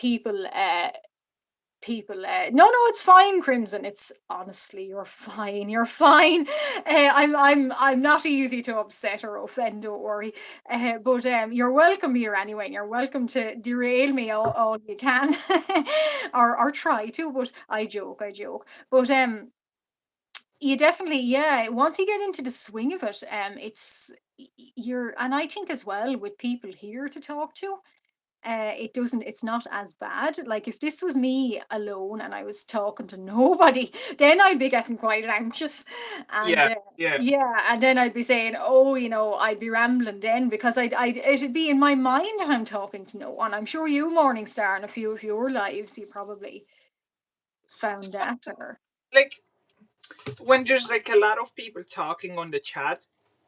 A: no, no, it's fine, Crimson. It's honestly, you're fine. You're fine. I'm not easy to upset or offend. Don't worry. But you're welcome here anyway. And you're welcome to derail me all you can, or try to. But I joke. I joke. But you definitely, yeah. Once you get into the swing of it, you're, and I think as well with people here to talk to, it's not as bad. Like if this was me alone and I was talking to nobody, then I'd be getting quite anxious, and
B: Yeah. Yeah.
A: yeah, and then I'd be saying, oh, I'd be rambling then, because it'd be in my mind that I'm talking to no one. I'm sure you, Morningstar, in a few of your lives, you probably found that, or
B: Like when there's like a lot of people talking on the chat,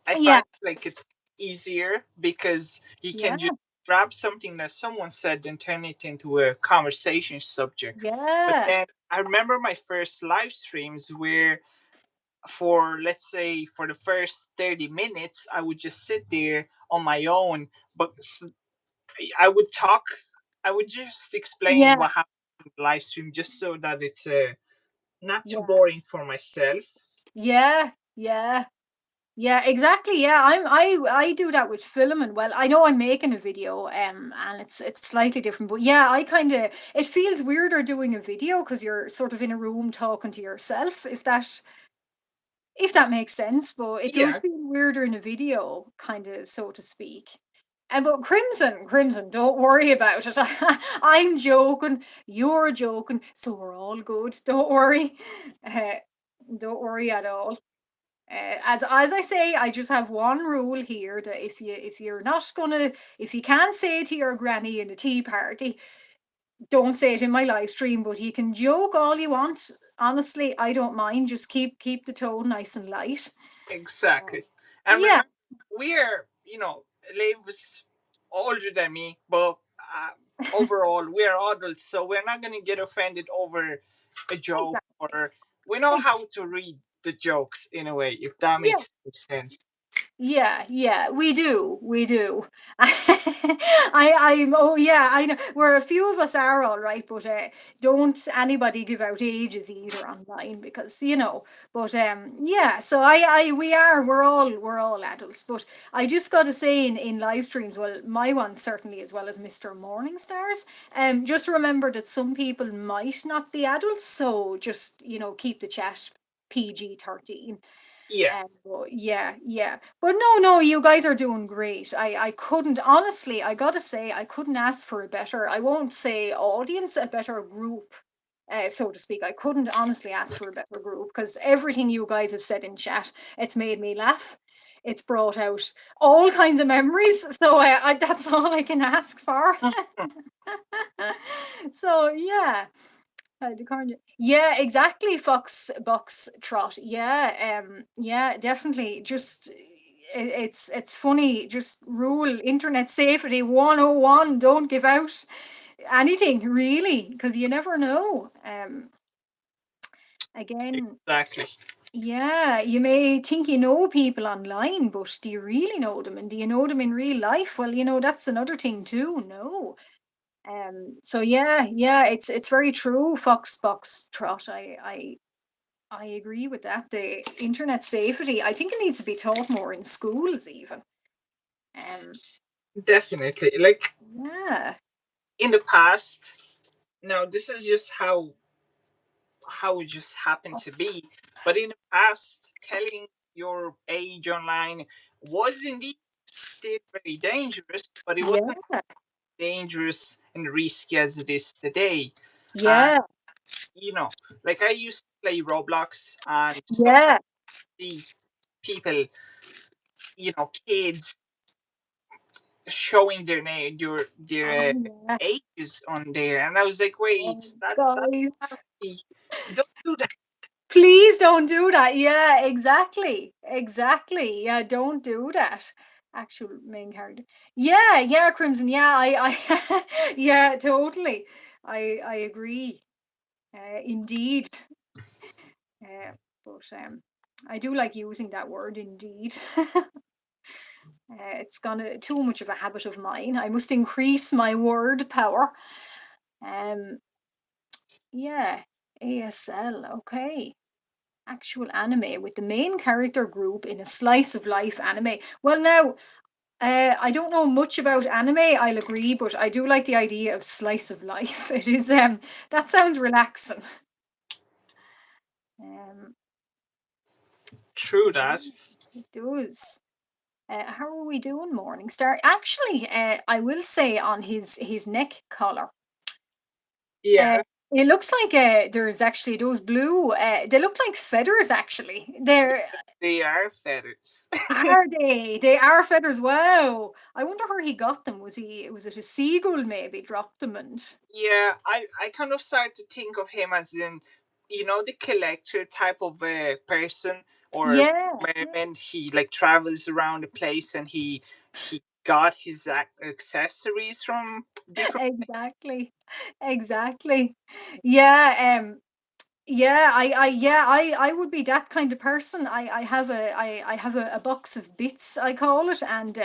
B: I
A: yeah,
B: find like it's easier because you
A: yeah,
B: can just grab something that someone said and turn it into a conversation subject. But
A: yeah,
B: then I remember my first live streams where, for let's say for the first 30 minutes, I would just sit there on my own, but I would talk, I would just explain
A: yeah,
B: what happened in the live stream just so that it's not too
A: yeah,
B: boring for myself.
A: yeah, yeah. Yeah, exactly. Yeah, I do that with filming. Well, I know I'm making a video, and it's slightly different, but yeah, I kind of, it feels weirder doing a video because you're sort of in a room talking to yourself, if that makes sense. But it does
B: Yeah.
A: feel weirder in a video, kind of, so to speak. And but Crimson, don't worry about it. I'm joking, you're joking, so we're all good. Don't worry. Uh, don't worry at all. As I say, I just have one rule here, that if you can't say it to your granny in a tea party, don't say it in my live stream. But you can joke all you want. Honestly, I don't mind. Just keep the tone nice and light.
B: Exactly. And
A: Yeah,
B: remember, we're, Lev was older than me, but overall, we're adults, so we're not going to get offended over a joke,
A: exactly.
B: or we know how to read the jokes in a way, if that
A: Yeah,
B: makes sense.
A: yeah, yeah, we do. Oh yeah, I know. Where a few of us are all right, but don't anybody give out ages either online, because But yeah, so we're all adults. But I just got to say, in live streams, well, my one certainly, as well as Mr. Morningstar's, just remember that some people might not be adults, so just keep the chat PG-13.
B: Yeah,
A: But yeah, yeah. But no, no, you guys are doing great. I couldn't, honestly, I gotta say, I couldn't ask for a better, I won't say audience, a better group, so to speak. I couldn't honestly ask for a better group, because everything you guys have said in chat, it's made me laugh. It's brought out all kinds of memories. So that's all I can ask for. So yeah. The corn. Yeah, exactly. Fox trot. Yeah, yeah, definitely. Just it's funny. Just rule internet safety 101. Don't give out anything really, because you never know. Again,
B: exactly.
A: yeah, you may think you know people online, but do you really know them? And do you know them in real life? Well, that's another thing too. No. So yeah, yeah, it's very true, Fox Trot. I agree with that. The internet safety, I think it needs to be taught more in schools even. Um,
B: Definitely. Like
A: yeah,
B: in the past, now this is just how it just happened to be. But in the past, telling your age online was indeed still very dangerous, but it
A: yeah,
B: wasn't dangerous and risky as it is today. And
A: yeah,
B: you know, like I used to play Roblox, and sometimes
A: yeah.
B: see people, kids showing their name, their
A: Oh yeah.
B: ages on there, and I was like, wait,
A: Oh,
B: that
A: guys.
B: Don't do that.
A: Please don't do that. Yeah, exactly. Exactly. Yeah, don't do that. Actual main character. Yeah, yeah, Crimson. Yeah, I yeah, totally. I agree. Indeed. Uh, but I do like using that word indeed. It's gonna too much of a habit of mine. I must increase my word power. Um, yeah, ASL. Okay. Actual anime with the main character group in a slice of life anime. Well, now, I don't know much about anime, I'll agree, but I do like the idea of slice of life. It is, that sounds relaxing. Um,
B: True
A: so
B: that.
A: it does. How are we doing, Morningstar? Actually, I will say on his neck collar, uh,
B: Yeah,
A: it looks like there's actually those blue. They look like feathers. Actually,
B: they are feathers.
A: are they? They are feathers. Wow. I wonder where he got them. Was it a seagull maybe dropped them and
B: Yeah, I kind of started to think of him as in, the collector type of person, or
A: yeah,
B: when he like travels around the place and he got his accessories from different.
A: exactly. Exactly. Yeah, yeah, I would be that kind of person. I have a box of bits, I call it, and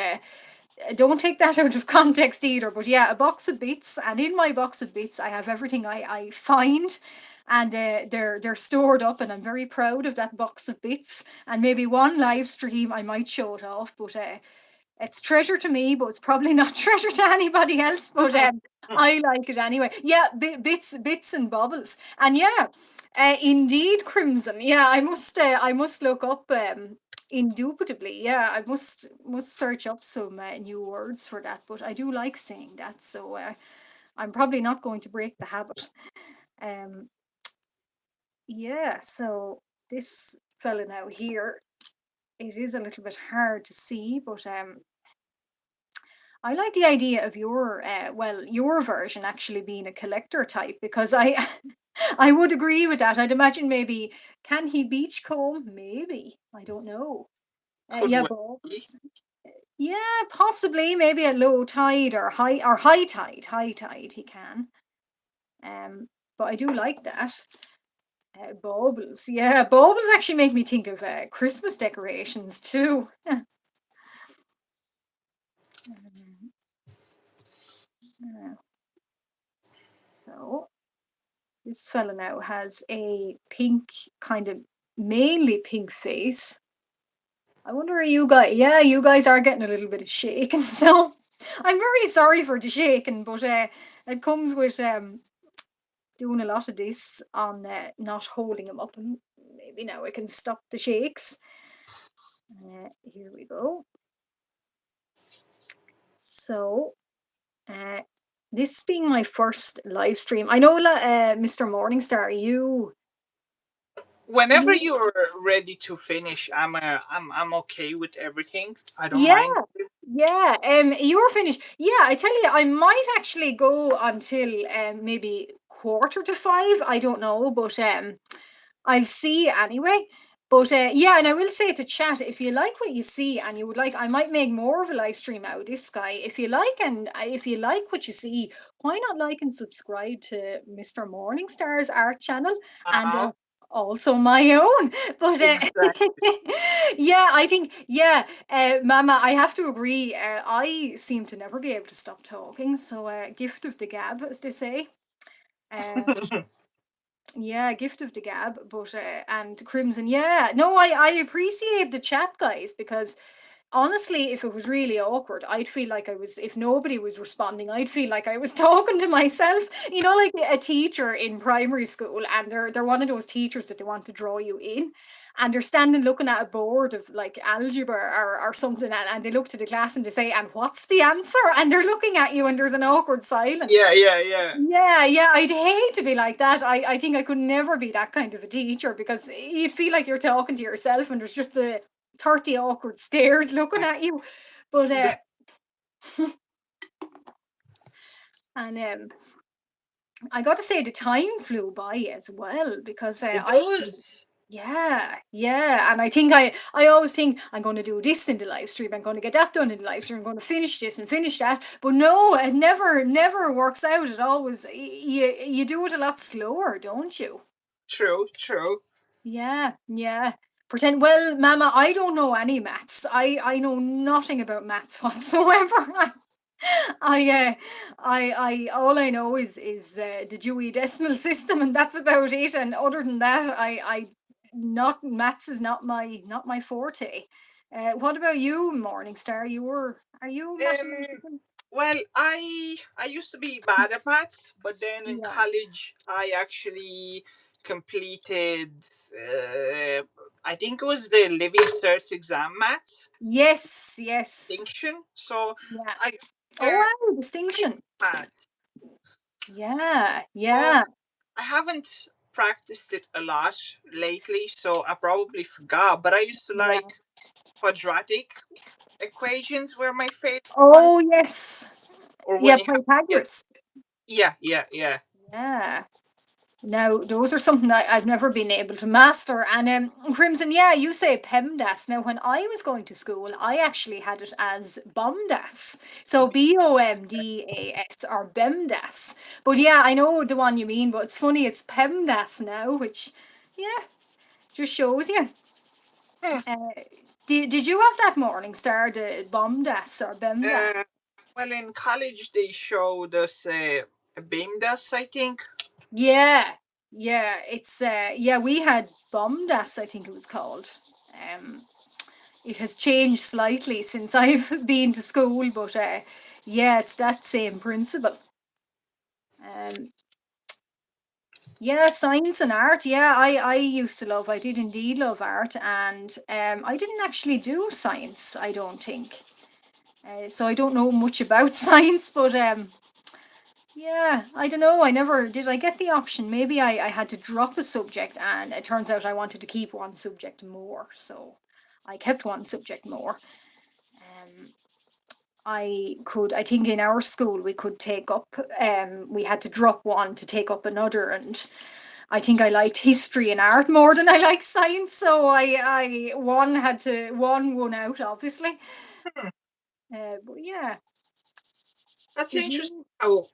A: don't take that out of context either, but yeah, a box of bits, and in my box of bits I have everything I find, and they're stored up, and I'm very proud of that box of bits, and maybe one live stream I might show it off, but it's treasure to me, but it's probably not treasure to anybody else. But I like it anyway. Yeah, bits and bobbles, and yeah, indeed, Crimson. Yeah, I must look up. Indubitably, yeah, I must search up some new words for that. But I do like saying that, so I'm probably not going to break the habit. Um, yeah. So this fella now here, it is a little bit hard to see, but I like the idea of your version actually being a collector type because I I would agree with that. I'd imagine maybe can he beachcomb? Maybe. I don't know.
B: Could
A: Yeah,
B: well be.
A: bulbs. Yeah, possibly maybe at low tide or high tide. High tide he can. Um, but I do like that. Baubles. Yeah, baubles actually make me think of Christmas decorations too. Um, uh, so this fella now has a pink, kind of mainly pink face. I wonder are you guys, yeah, you guys are getting a little bit of shaking. So I'm very sorry for the shaking, but it comes with doing a lot of this on not holding him up. And maybe now I can stop the shakes. Here we go. So uh, this being my first live stream, I know Mr. Morningstar,
B: Whenever
A: you
B: you're ready to finish, I'm okay with everything. I don't
A: yeah,
B: mind.
A: yeah, you're finished. Yeah, I tell you, I might actually go until maybe 4:45. I don't know, but I'll see anyway. But yeah, and I will say to chat, if you like what you see and you would like, I might make more of a live stream out of this guy. If you like, and if you like what you see, why not like and subscribe to Mr. Morningstar's art channel and
B: Uh,
A: also my own. But
B: exactly.
A: yeah, I think yeah, Mama, I have to agree. I seem to never be able to stop talking. So gift of the gab, as they say. Uh, yeah, gift of the gab, but and Crimson, yeah. No, I appreciate the chat, guys, because honestly, if it was really awkward, I'd feel like I was, if nobody was responding, I'd feel like I was talking to myself. You know, like a teacher in primary school, and they're one of those teachers that they want to draw you in, and they're standing looking at a board of like algebra or something, and they look to the class and they say, "And what's the answer?" And they're looking at you, and there's an awkward
B: Yeah,
A: silence.
B: yeah, yeah.
A: Yeah, yeah, I'd hate to be like that. I think I could never be that kind of a teacher because you'd feel like you're talking to yourself and there's just a 30 awkward stares looking at you. But
B: The-
A: and I got to say the time flew by as well because
B: It
A: I was
B: does.
A: yeah, yeah. And I think I always think I'm going to do this in the live stream. I'm going to get that done in the live stream. I'm going to finish this and finish that. But no, it never works out. It always you do it a lot slower, don't you?
B: True, true.
A: Yeah, yeah. Pretend, well, Mama, I don't know any maths. I know nothing about maths whatsoever. I all I know is the Dewey Decimal System, and that's about it. And other than that, I not maths is not my forte. What about you, Morningstar? Are you
B: Um,
A: mathematical?
B: well, I used to be bad at maths, but then in
A: Yeah.
B: college I actually completed. I think it was the Living Certs exam maths
A: Yes, yes.
B: distinction. So
A: Yeah.
B: I
A: Oh
B: were
A: wow,
B: pretty
A: distinction.
B: good at maths.
A: Yeah,
B: So
A: yeah,
B: I haven't practiced it a lot lately, so I probably forgot. But I used to
A: yeah.
B: like quadratic equations were my favorite one.
A: Oh yes.
B: Or
A: Yeah,
B: when you have to get,
A: Pythagoras.
B: yeah, yeah, yeah.
A: Yeah. Now, those are something I've never been able to master. And Crimson, yeah, you say PEMDAS. Now, when I was going to school, I actually had it as BOMDAS. So BOMDAS or BEMDAS. But yeah, I know the one you mean, but it's funny, it's PEMDAS now, which, yeah, just shows you.
B: Hmm.
A: Uh, did you have that Morningstar, the BOMDAS or
B: Uh,
A: BEMDAS?
B: well, in college they showed us a beam dust, I think.
A: Yeah, yeah, it's yeah, we had BOMDAS, I think it was called. Um, it has changed slightly since I've been to school, but yeah, it's that same principle. Um, yeah, science and art. Yeah, I used to love. I did indeed love art, and I didn't actually do science. I don't think. So I don't know much about science, but yeah, I don't know. I never did. I get the option. Maybe I had to drop a subject, and it turns out I wanted to keep one subject more. So I kept one subject more. Um, I think in our school we could take up, we had to drop one to take up another. And I think I liked history and art more than I liked science. So one won out, obviously.
B: Hmm.
A: But yeah,
B: That's
A: did
B: interesting
A: you?
B: how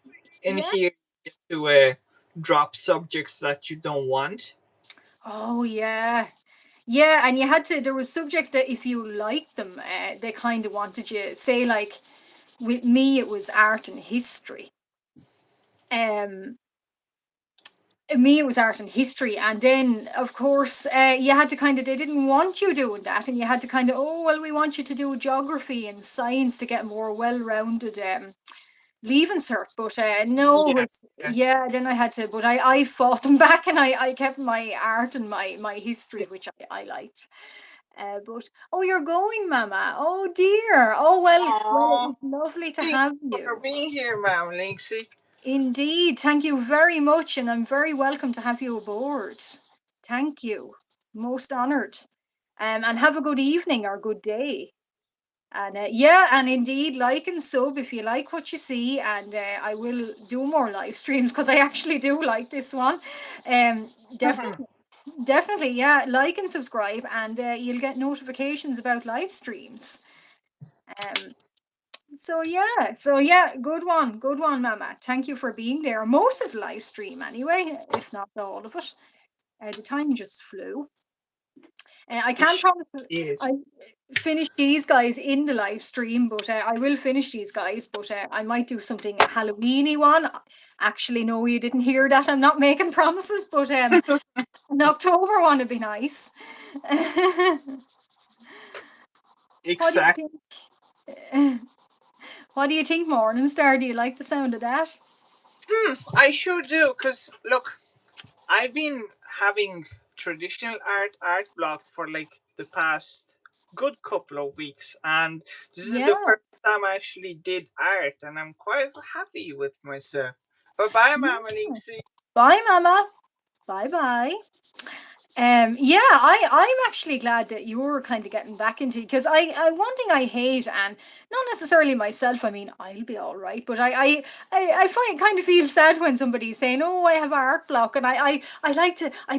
B: in
A: Yeah.
B: here you get to drop subjects that you don't want.
A: Oh, yeah. Yeah, and you had to, there was subjects that if you liked them, they kind of wanted you, say like with me, it was art and history. Um, me, it was art and history. And then, of course, you had to kind of, they didn't want you doing that. And you had to kind of, oh, well, we want you to do geography and science to get more well-rounded leaving cert. But no, it
B: Yeah,
A: was,
B: yeah.
A: yeah, then I had to, but I fought them back and I kept my art and my history, which I liked. But oh, you're going, Mama. Oh dear. Oh well, it
B: Aww.
A: was lovely to
B: Thank
A: have
B: you for
A: you.
B: being here, Ma'am Linksy.
A: Indeed. Thank you very much, and I'm very welcome to have you aboard. Thank you. Most honoured. And have a good evening or good day. And yeah, and indeed, like and sub if you like what you see, and I will do more live streams because I actually do like this one. Definitely, definitely, yeah. Like and subscribe, and you'll get notifications about live streams. Um, so yeah, good one, Mama. Thank you for being there. Most of the live stream, anyway, if not all of it. The time just flew. I
B: It
A: can't
B: sure
A: promise that
B: is.
A: I finish these guys in the live stream, but I will finish these guys. But I might do something a Halloweeny one. Actually, no, you didn't hear that. I'm not making promises, but an October one would be nice. What do you
B: Exactly.
A: think? What do you think, Morningstar? Do you like the sound of that?
B: I sure do. Cause look, I've been having traditional art block for like the past good couple of weeks, and this is
A: Yeah.
B: the first time I actually did art, and I'm quite happy with myself. Bye bye, Mama
A: Yeah.
B: Linksy.
A: Bye, Mama. Bye bye. Yeah, I'm actually glad that you're kind of getting back into, because one thing I hate, and not necessarily myself. I mean, I'll be all right, but I find kind of feel sad when somebody's saying, "Oh, I have art block," and I'd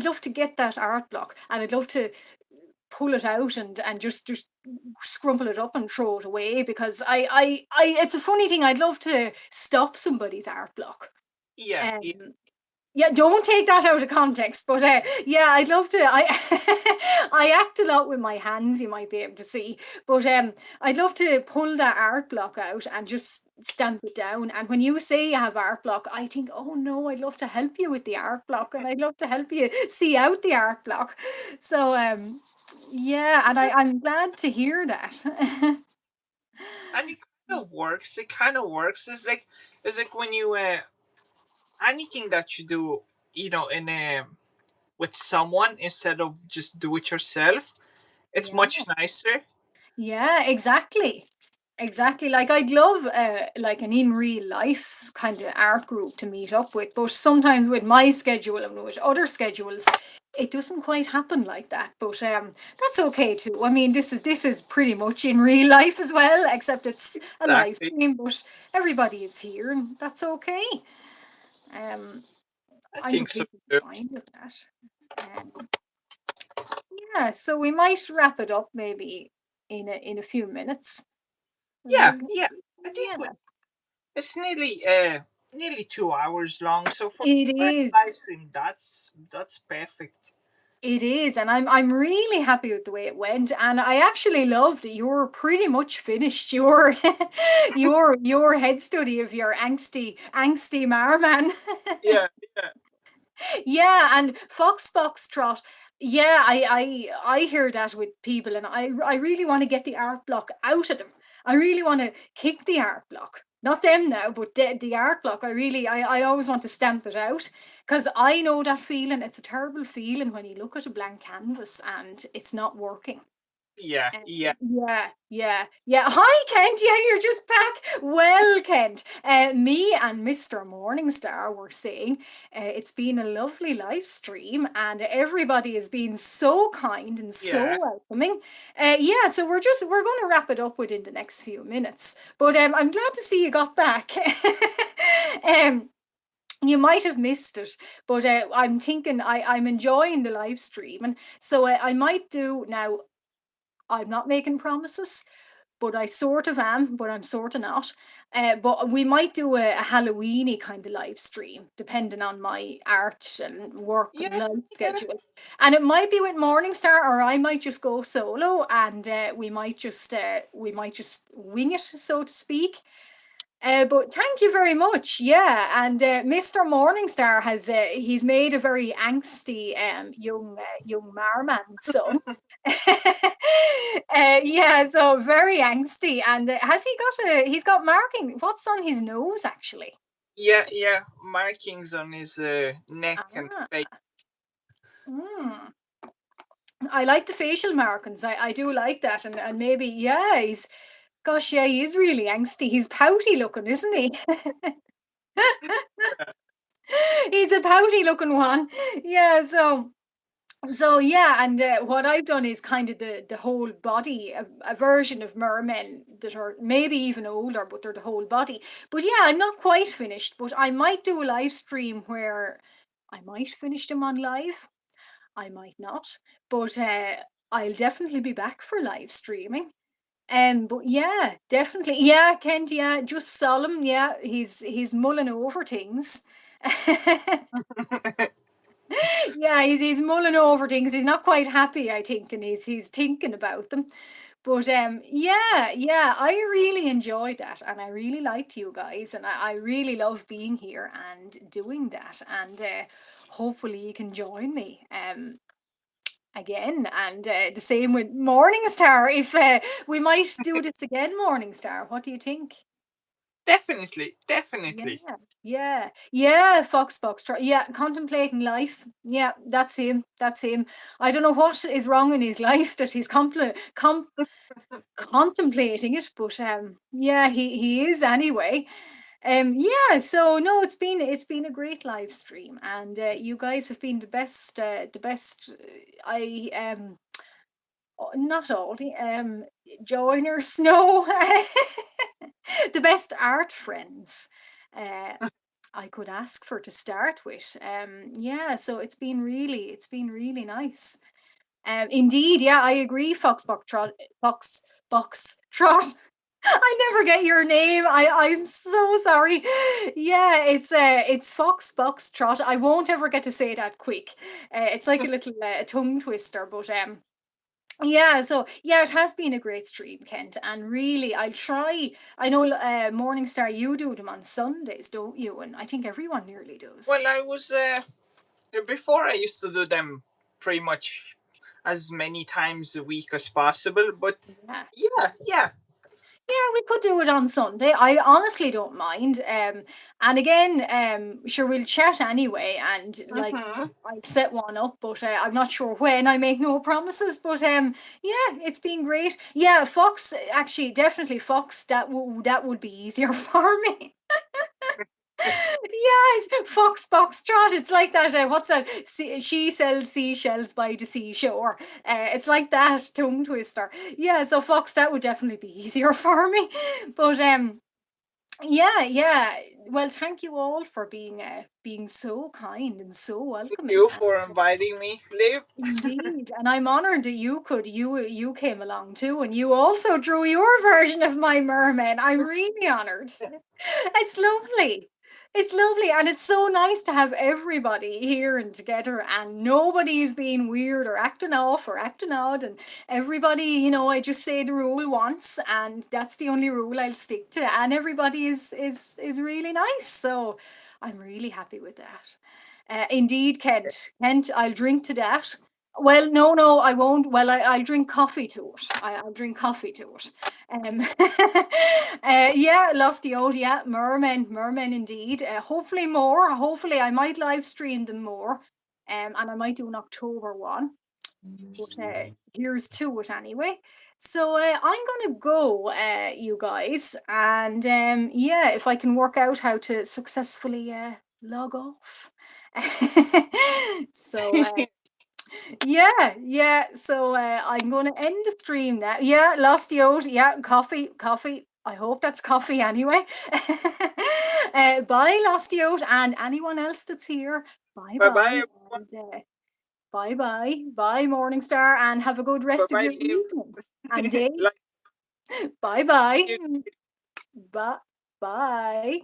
A: love to get that art block, and I'd love to pull it out and just scrumple it up and throw it away, because it's a funny thing. I'd love to stop somebody's art block.
B: Yeah, yeah,
A: Um, yeah, don't take that out of context. But yeah, I'd love to. I I act a lot with my hands. You might be able to see, but I'd love to pull that art block out and just stamp it down. And when you say you have art block, I think, oh no, I'd love to help you with the art block, and I'd love to help you see out the art block. So yeah, and I'm glad to hear that.
B: and it kind of works. It kind of works. It's like when you anything that you do, in with someone instead of just do it yourself. It's
A: Yeah.
B: much nicer.
A: Yeah, exactly. Exactly. Like I'd love like an in real life kind of art group to meet up with, but sometimes with my schedule and with other schedules, it doesn't quite happen like that. But that's okay too. I mean, this is pretty much in real life as well, except it's a live
B: Exactly.
A: stream, but everybody is here and that's okay. Um
B: I
A: I'm
B: think so
A: completely
B: too.
A: fine with that. Um yeah, so we might wrap it up maybe in a few minutes.
B: Yeah,
A: Um,
B: yeah. I think
A: yeah,
B: it's nearly 2 hours long. So
A: it
B: for a live
A: is.
B: stream, that's perfect.
A: It is, and I'm really happy with the way it went, and I actually loved that you're pretty much finished your your head study of your angsty Marman.
B: Yeah, yeah,
A: Yeah, and Fox Foxtrot. Yeah, I hear that with people, and I really want to get the art block out of them. I really want to kick the art block. Not them now, but the art block. I always want to stamp it out, because I know that feeling. It's a terrible feeling when you look at a blank canvas and it's not working.
B: yeah, yeah,
A: Yeah, yeah, yeah. Hi, Kent. Yeah, you're just back. Well, Kent, me and Mr. Morningstar were saying it's been a lovely live stream, and everybody has been so kind and so
B: yeah.
A: welcoming. Yeah, so we're going to wrap it up within the next few minutes. But I'm glad to see you got back. um, you might have missed it, but I'm thinking I'm enjoying the live stream, and so I might do now. I'm not making promises, but I sort of am, but I'm sort of not. But we might do a Halloweeny kind of live stream, depending on my art and work and
B: Yeah,
A: life
B: yeah.
A: schedule. And it might be with Morningstar, or I might just go solo, and we might just wing it, so to speak. But thank you very much. Yeah, and Mr. Morningstar he's made a very angsty young marman son. Yeah, so very angsty, and he's got marking. What's on his nose actually?
B: Yeah, yeah. Markings on his neck and
A: Ah,
B: face.
A: mm. I like the facial markings. I do like that, and maybe yeah, gosh, yeah, he is really angsty. He's pouty looking, isn't he? He's a pouty looking one. Yeah, so yeah, and what I've done is kind of the whole body, a version of mermen that are maybe even older, but they're the whole body. But yeah, I'm not quite finished, but I might do a live stream where I might finish them on live. I might not, but I'll definitely be back for live streaming. But yeah, definitely. Yeah, Kent, yeah, just solemn. Yeah, he's mulling over things. Yeah, he's mulling over things. He's not quite happy, I think, and he's thinking about them. But yeah, yeah, I really enjoyed that, and I really liked you guys, and I really love being here and doing that. And hopefully you can join me again. And the same with Morningstar. If we might do this again, Morningstar, what do you think?
B: Definitely,
A: Yeah,
B: definitely.
A: yeah, yeah, yeah, contemplating life. Yeah, that's him. That's him. I don't know what is wrong in his life that he's contemplating it, but yeah, he is anyway. Yeah, so no, it's been a great live stream, and you guys have been the best. I not all the joiners, no, the best art friends. Uh, I could ask for to start with. Yeah, so it's been really nice. Indeed, yeah, I agree. Fox Box Trot. I never get your name. I'm so sorry. Yeah, it's Fox Box Trot. I won't ever get to say that quick. It's like a little tongue twister, but yeah, so yeah, it has been a great stream, Kent, and really, I'll try. I know Morningstar, you do them on Sundays, don't you? And I think everyone nearly does.
B: Well, I was before I used to do them pretty much as many times a week as possible, but
A: Yeah.
B: yeah, yeah.
A: Yeah, we could do it on Sunday. I honestly don't mind. And again, sure, we'll chat anyway, and like
B: Hmm.
A: I'll set one up, but I'm not sure when. I make no promises, but yeah, it's been great. Yeah, Fox, actually, definitely Fox. That would be easier for me. Yes, Fox Box Trot. It's like that. What's that? She sells seashells by the seashore. It's like that tongue twister. Yeah, so Fox, that would definitely be easier for me. But yeah, yeah. Well, thank you all for being so kind and so
B: Thank
A: welcoming.
B: you for inviting me, Liv.
A: Indeed, and I'm honored that you came along too, and you also drew your version of my merman. I'm really honored. It's lovely. It's lovely, and it's so nice to have everybody here and together, and nobody's being weird or acting off or acting odd, and everybody, I just say the rule once, and that's the only rule I'll stick to, and everybody is really nice. So I'm really happy with that. Indeed, Kent. Kent, I'll drink to that. Well, no, no, I won't. Well, I'll drink coffee to it. I'll drink coffee to it. Um, yeah, lost the old, yeah, mermen indeed. Hopefully more. Hopefully, I might live stream them more. And I might do an October one. But here's to it anyway. So I'm gonna go, you guys, and yeah, if I can work out how to successfully log off. So yeah, yeah. So I'm going to end the stream now. Yeah, lost the old. Yeah, coffee, coffee. I hope that's coffee anyway. Bye, Losty Oat, and anyone else that's here. Bye
B: Bye bye,
A: bye.
B: everyone.
A: And bye bye. Bye, Morningstar, and have a good
B: Bye
A: rest of
B: bye,
A: your
B: Liv.
A: evening and day.
B: Like
A: Bye bye.
B: you.
A: Bye bye.